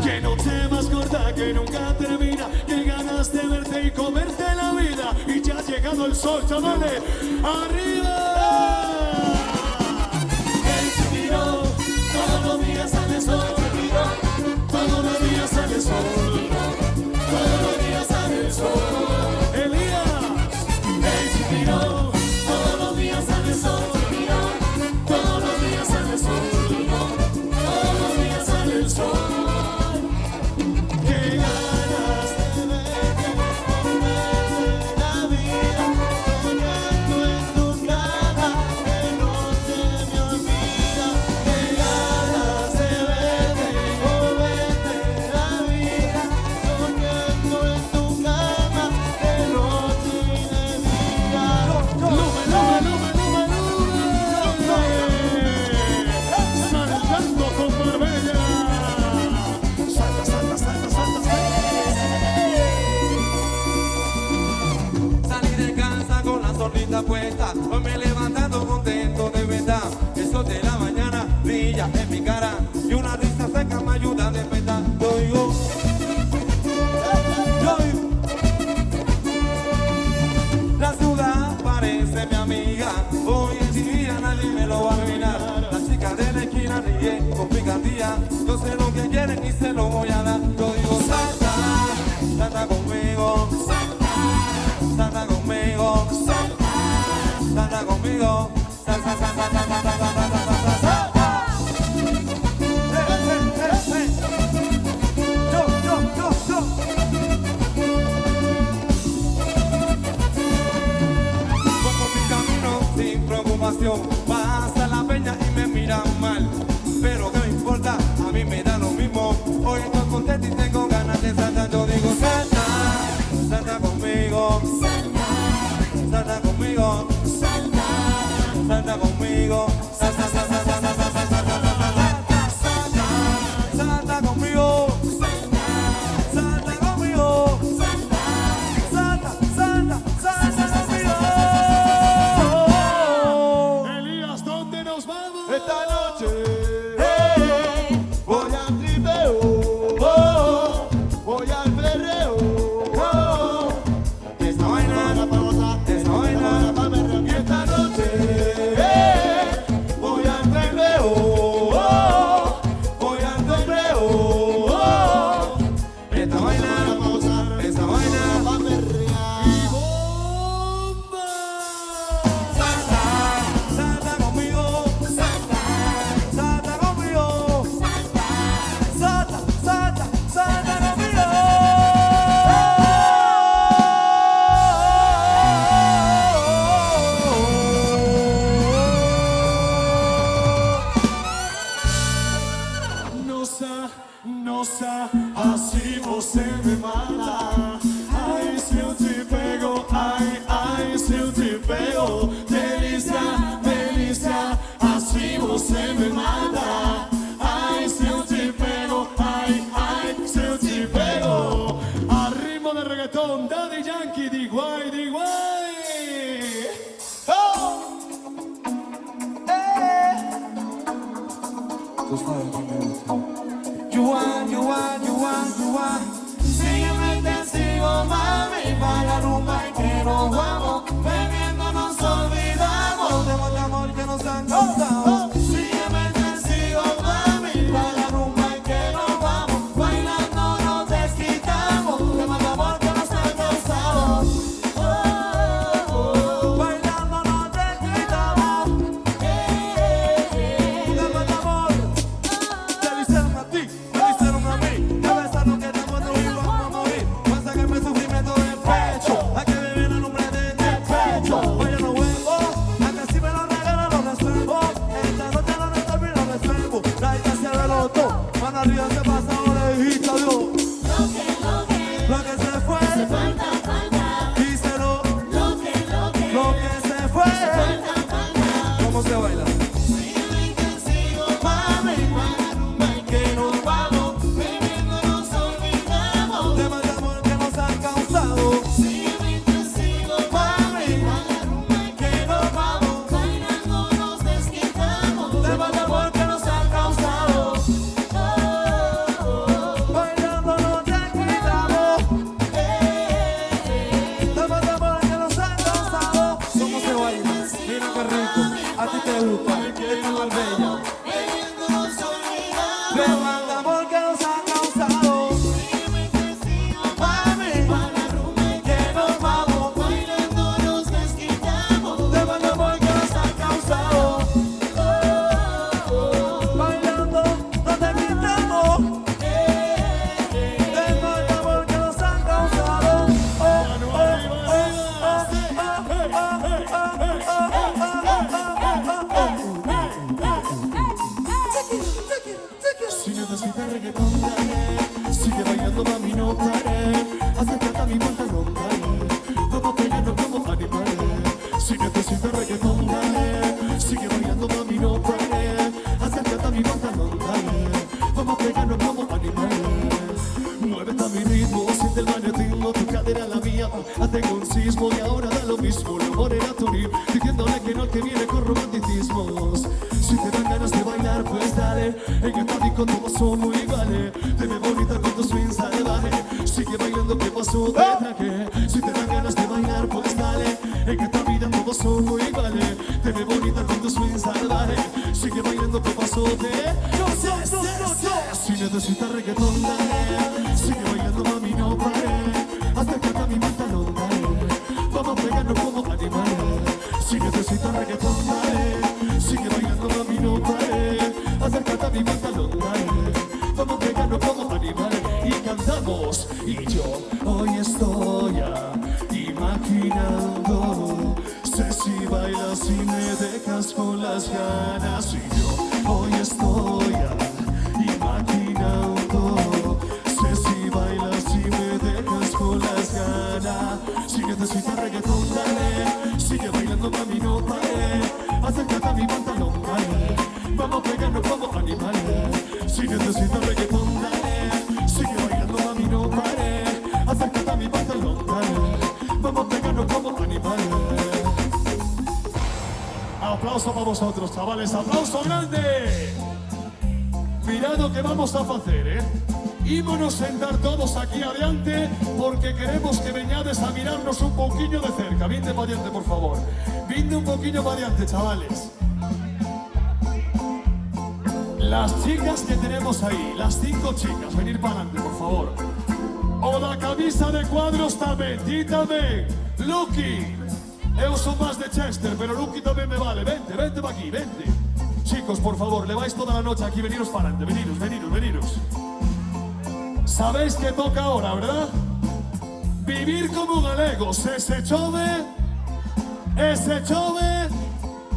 Que noche más corta, que nunca termina. Que ganas de verte y comerte la vida. Y ya ha llegado el sol, chavales. ¡Arriba! Él se miró, todos los días sale el sol. Se miró, todos los días sale el sol. Todos los días sale el sol. Todos los días sale el sol, todos los días sale el sol, todos los días sale el sol. Qué ganas de verte, comerte la vida, soñando en tu cara, que no se me olvida. Qué ganas de verte, comerte la vida, soñando en tu cama, de noche y de día. Saltando con Marbella. Salta, salta, salta, salta, Salí de casa con la sonrisa puesta, hoy me he levantado contento de verdad. El sol de la mañana brilla en mi cara y una risa seca me ayuda a despertar. Yo digo, la ciudad parece mi amiga, hoy en día nadie me lo va a arruinar. La chica de la esquina ríe con picardía, yo sé lo que quieren y se lo voy a dar. Yo digo, salta, salta conmigo, salta conmigo, salta conmigo, salta, salta, salta, salta, salta, salta, salta. Yo. Pongo mi camino sin preocupación, pasa la peña y me miran mal, pero ¿qué me importa? A mí me da lo mismo, hoy estoy contento y tengo ganas de saltar. Yo digo, salta, salta conmigo, salta conmigo, salta conmigo, salta, salta, salta, salta, salta, salta, salta conmigo, salta conmigo, salta, salta, salta conmigo. Elías, ¿dónde nos vamos? Esta noche voy al tripeo, voy al perreo. Esta vaina, esta vaina, Y esta noche voy al tripeo, voy al perreo. esta vaina, esta vaina. Y bomba. Salta conmigo, salta conmigo, salta, salta, salta conmigo. Nossa, assim você me mata. Ai, se eu te pego, ai, se eu te pego. Delícia, delícia, assim você me mata. Ai, se eu te pego, ai, se eu te pego. A ritmo de reggaetón, Daddy Yankee, di guay, di guay. Oh. You are. Sígueme, te sigo, mami, para la rumba y que nos vamos. Bebiendo nos olvidamos de buen amor que nos han causado. Sígueme, te sigo, mami, busca esta Marbella. Le manda porque nos ha causado. Mami, que nos vamos. Bailando nos desquitamos. Le manda porque nos ha causado. Bailando nos desquitamos. Le manda porque nos ha causado. Si necesitas reggaetón, dale. Sigue bailando, mami, no pare. Acércate a mi pantalón, dale. Vamos pegando como animales. Si necesitas reggaetón, dale. Sigue bailando, mami, no pare. Acércate a mi pantalón, dale. Vamos pegando como animales. Muévete a mi ritmo, siente el magnetismo. Tu cadera la mía, hazte un sismo. Y ahora da lo mismo, lo morena tu ritmo. Diciéndole que no, que viene con romanticismos. Si te dan ganas de bailar, pues dale. En el disco todos somos iguales. Te ve bonita con tu swing salvaje. Sigue bailando, ¿qué pasó? Te traje. Si te dan ganas de bailar, pues dale. En esta vida todos somos iguales. Te ve bonita con tu swing salvaje. Sigue bailando, ¿qué pasó? Si necesitas reggaetón, dale. Sigue bailando, mami, no pare. Acércate a mi pantalón, dale. Vamos pegando como animales. Si necesitas reggaetón, dale. Sigue bailando, mami, no pare. Acércate a mi pantalón, dale. Vamos pegando como animales y cantamos. Y yo hoy estoy imaginando. Sé si bailas y me dejas con las ganas. Y yo hoy estoy imaginando. Sé si bailas y me dejas con las ganas. Si necesitas reggaetón, dale. Sigue bailando, mami, no pare. Acércate a mi pantalón, dale. Vamos pegando como animales. Si necesitas reggaetón, dale. Sigue bailando, mami, no pare. Acércate a mi pantalón, dale. Vamos pegando como animales. Aplauso para vosotros, chavales. Aplauso grande. Mirad lo que vamos a hacer, Ímonos sentar todos aquí adelante porque queremos que veñades a mirarnos un poquillo de cerca. Vinde para adelante, por favor. Vinde un poquillo para adelante, chavales. Las chicas que tenemos ahí, las 5 chicas, venir para adelante, por favor. O la camisa de cuadros también, ti también. Lucky, eu son más de Chester, pero Lucky también me vale. Vente, vente para aquí, vente. Chicos, por favor, le vais toda la noche aquí, veniros para adelante, veniros. Sabéis que toca ahora, ¿verdad? Vivir como galegos, ese chove.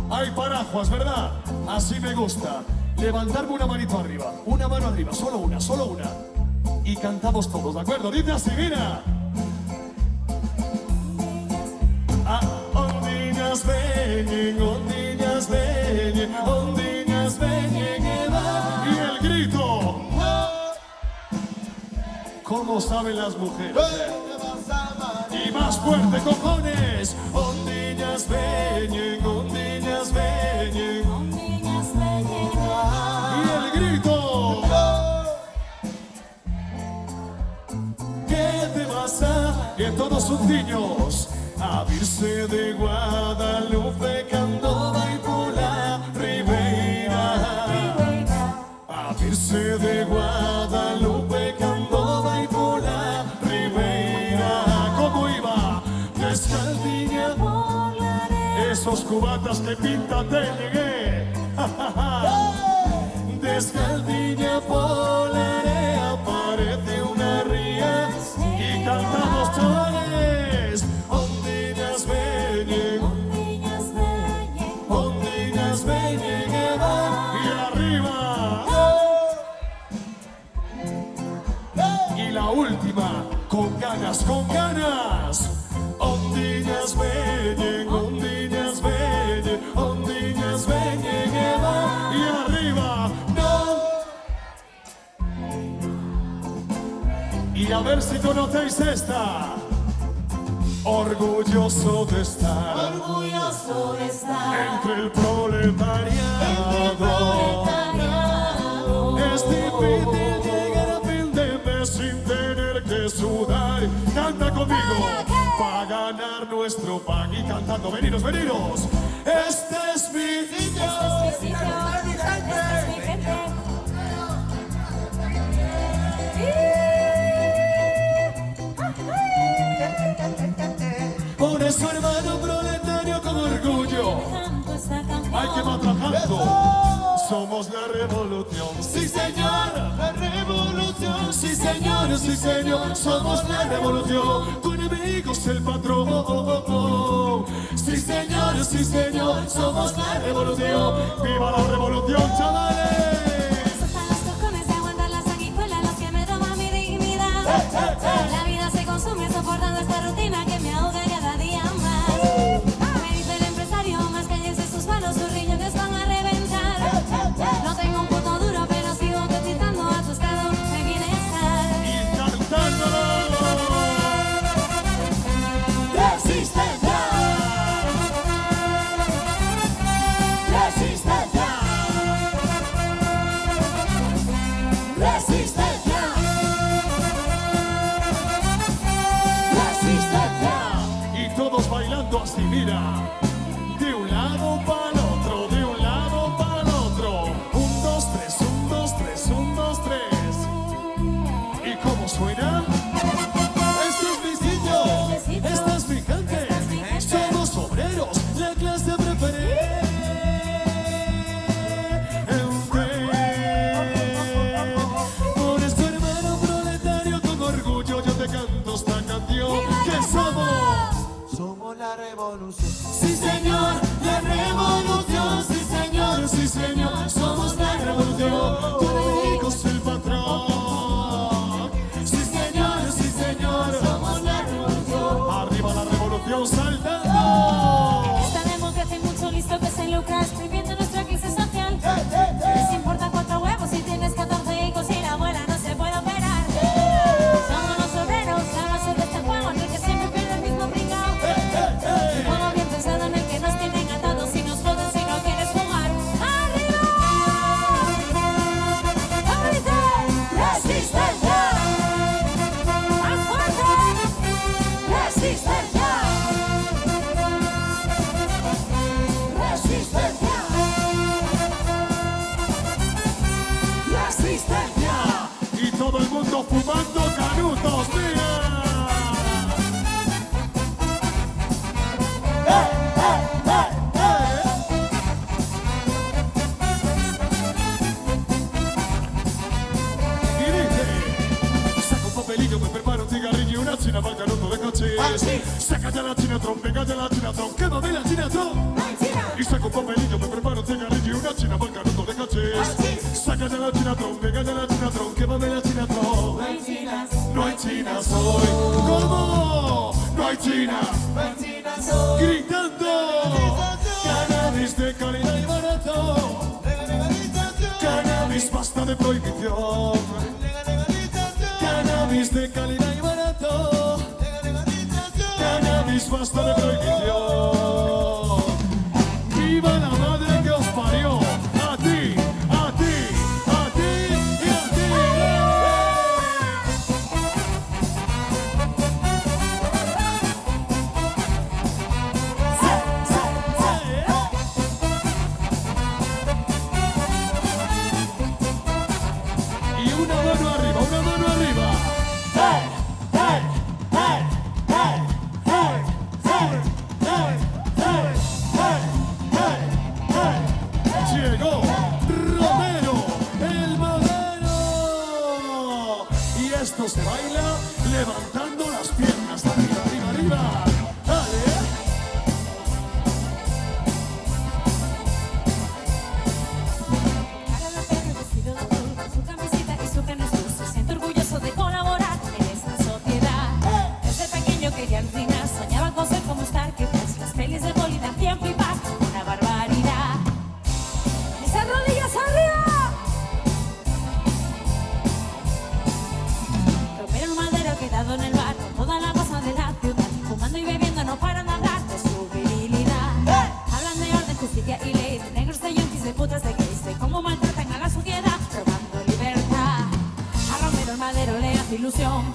Hay paraguas, ¿verdad? Así me gusta. Levantarme una manito arriba, una mano arriba, solo una. Y cantamos todos, ¿de acuerdo? Dice así, mira. Ondiñas veñen, ondiñas veñen, ondiñas veñen, Eva. Y el grito. ¿Cómo saben las mujeres? Y más fuerte, cojones. Ondiñas veñen, ondiñas veñen. Y el grito. ¿Qué te pasa? Que todos son niños. A Virse de Guadalupe, Candova y por la Ribeira. A Virse de Guadalupe, Candova y por la Ribeira. ¿Cómo iba? Descaldiña, esos cubatas que pinta te llegué. Descaldiña por la area, parece una ría. Y cantamos chavales. Ondiñas veñen, ondiñas veñen, Eva. Y arriba. Y la última, con ganas, con ganas. Ondiñas veñen, ondiñas veñen, ondiñas veñen, Eva. Y arriba, no. Y a ver si conocéis esta. Orgulloso de estar entre el proletariado. Es difícil llegar a fin de mes sin tener que sudar. Canta conmigo para ganar nuestro pan. Y cantando, veniros. Este es mi sitio. Este es mi gente. Por eso, hermano proletario, con orgullo. Canto esta canción. Hay que matrajando. Somos la revolución. Sí, señor. La revolución. Sí, señor. Sí, señor. Somos la revolución. Con enemigos el patrón. Sí, señor. Sí, señor. Somos la revolución. ¡Viva la revolución, chavales! Soltan los cojones de aguantar las sanguijuelas, los que me roban mi dignidad. La vida se consume soportando esta rutina que me ahoga cada día más. Me dice el empresario, más cállense sus manos, sus riñones van a reventar. No tengo un puto duro, pero sigo cotizando a tu estado de bienestar. Y cantándolo. Resistencia. Resistencia. Resistencia. Resistencia. Y todos bailando así, mira. De un lado para el otro, de un lado para el otro. 1, 2, 3, 1, 2, 3, 1, 2, 3. ¿Y cómo suena? Este es mi sitio, esta es mi gente. Somos obreros, la clase preferente. Por eso, hermano proletario, con orgullo yo te canto esta canción. Que somos la revolución. sí, señor, la revolución. Sí, señor, sí, señor. Somos la revolución. Con enemigos el patrón. Sí, señor, somos la revolución. Arriba la revolución saltando. Esta democracia hay mucho listo que se lucra escribiendo nuestra crisis social. Les importa 4 huevos si tienes 14 hijos y la abuela no se puede operar. Somos los obreros, la base de este juego en el que siempre pierde el mismo pringao. Un juego bien pensado en el que nos tienen atados y nos joden si no quieres jugar. ¡Arriba! ¿Cómo dice? Resistencia. ¡Más fuerte! Resistencia. Resistencia. Resistencia. Y todo el mundo fumando canutos, mira. Y dice, saca un papelillo, me preparo un cigarrillo y una china para el canuto de coches. Saca ya la chinatron, pega ya la chinatron, quémame la chinatron. Y saca un papelillo, me preparo un cigarrillo y una china para el canuto de coches. Saca ya la chinatron, pega ya la chinatron, quémame la chinatron. No hay chinas hoy. ¿Cómo? No hay China. Gritando. Cannabis de calidad y barato. Cannabis basta de prohibición. Cannabis de calidad y barato. Cannabis basta de prohibición. ¡Viva la madre que os parió! A ti, a ti, a ti y a ti. Y una mano arriba, una mano arriba. Llegó Romero, el modelo. Y esto se baila levantando las piernas arriba, arriba, arriba. Dale. Cara de perro vestido de azul, con su camiseta y su tenis azul. Se siente orgulloso de colaborar en esta sociedad. Desde pequeño quería alucinar, soñaba con ser como Stark, que pues las pelis de Bollywood me hacían flipar. Una barbaridad. ¡Esas rodillas arriba! Romero un madero quedado en el bar, con toda la masa de la ciudad, fumando y bebiendo no paran de hablar de su virilidad. Hablan de orden, justicia y ley, de negros, de yanquis, de putas, de gays, de cómo maltratan a la sociedad, robando libertad. A Romero el madero le hace ilusión.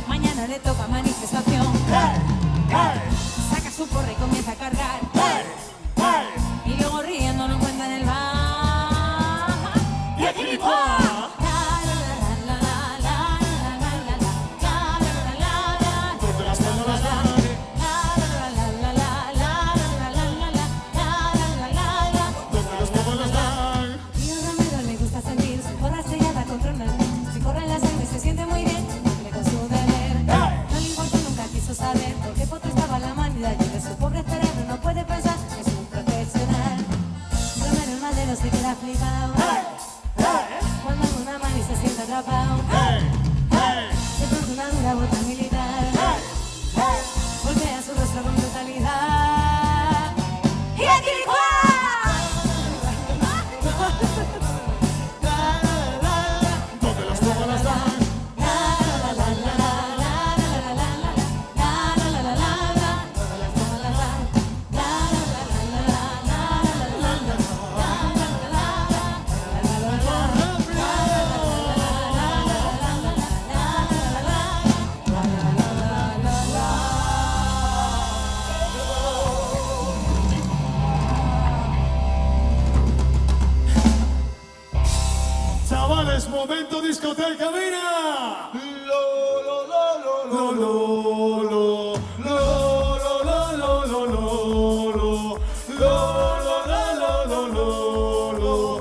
Mañana le toca manifestación. Saca su porra y comienza a cargar. momento discoteca, mira. Lo, lo, lo, lo, lo, Lo, lo, lo, lo, lo, lo, lo, lo, lo, lo, lo, lo, lo, lo, lo,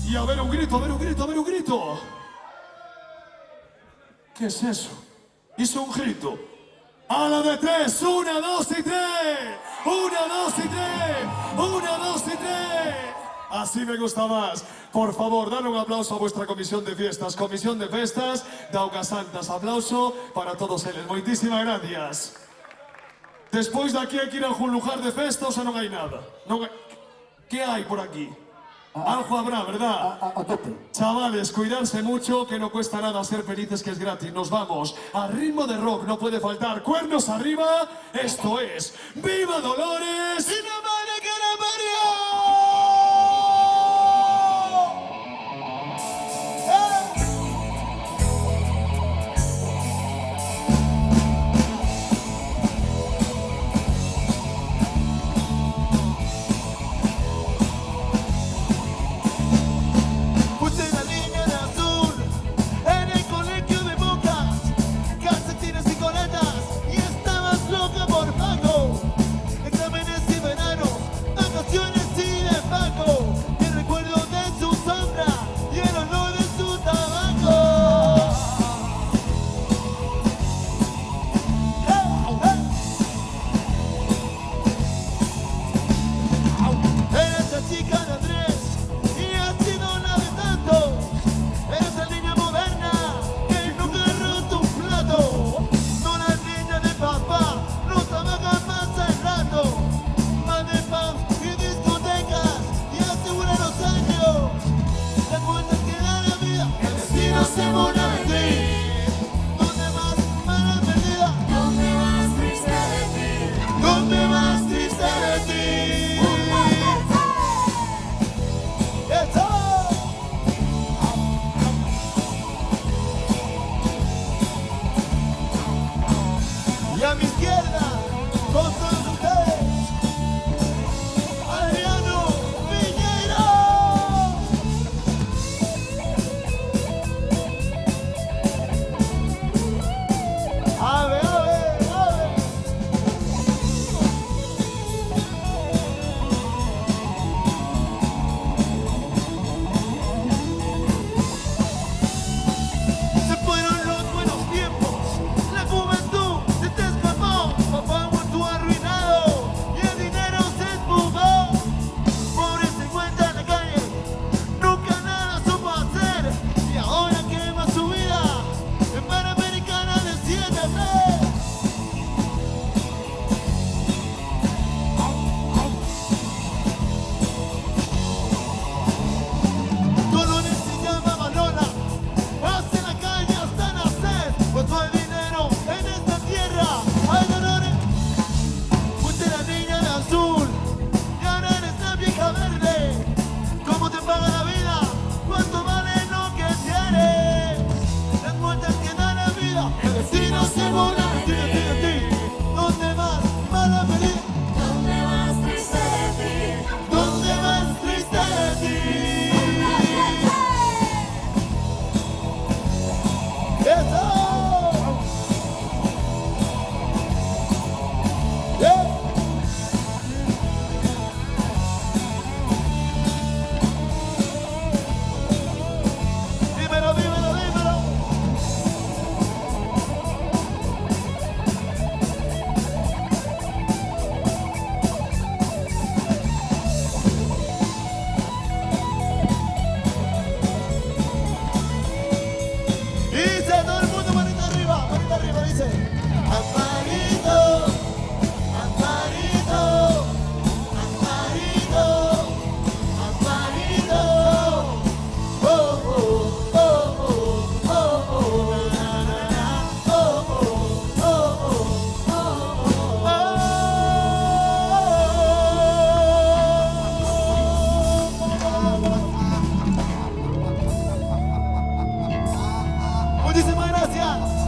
y a ver un grito, a ver un grito, a ver un grito. ¿Qué es eso? Hizo un grito. A la de tres, 1, 2 y 3. 1, 2 y 3. 1, 2 y 3. Así me gusta más. Por favor, dale un aplauso a vuestra comisión de fiestas. Comisión de Festas d'Augas Santas. Aplauso para todos eles. Moitísimas gracias. Despois de aquí hai que ir a algún lugar de festa ou xa non hai nada? Non hai... Que hai por aquí? Algo habrá, ¿verdad? A tope. Chavales, cuidarse mucho, que no cuesta nada ser felices, que es gratis. Nos vamos a ritmo de rock, no puede faltar. Cuernos arriba, esto es ¡Viva Dolores! ¡Y no vale que la Puse la línea de azul en el colegio de Bocas, calcetines y coletas, y estabas loca por Paco. Exámenes y veranos, vacaciones y de Paco, el recuerdo de su sombra y el olor de su tabaco. Era esa chica de Andrés y ha sido la de tantos. Eres la niña moderna que nunca ha roto un plato. No la niña de papá, no trabaja más al rato. Más de pubs y discotecas y asegura los años. Las vueltas que da la vida, el destino se burla de ti. ¿Dónde vas, mala perdida? ¿Dónde vas triste de ti? ¿Dónde vas triste de ti? ¡Eso! Y a mi izquierda, con todos ustedes, Adriano Piñeiro. A ver, a ver, a ver. Se fueron los buenos tiempos, la juventud se te escapó, papá muerto arruinado y el dinero se esfumó. Pobre se encuentra en la calle, nunca nada supo hacer y ahora quema su vida en Panamericana de 7-3. Dolores se llama Manona, hace la calle hasta nacer, pues no hay dinero en esta tierra. Hay Dolores, fuiste la niña de azul y ahora eres la vieja verde. ¿Cómo te paga la vida? ¿Cuánto vale lo que tienes? Las vueltas que da la vida, el destino se burla de ti, de ti, de ti. ¿Dónde vas, mala feliz? ¿Dónde vas triste de ti? ¿Dónde vas triste de ti? ¡Eso! ¡Yeah! Dímelo, dímelo, dímelo. Gracias.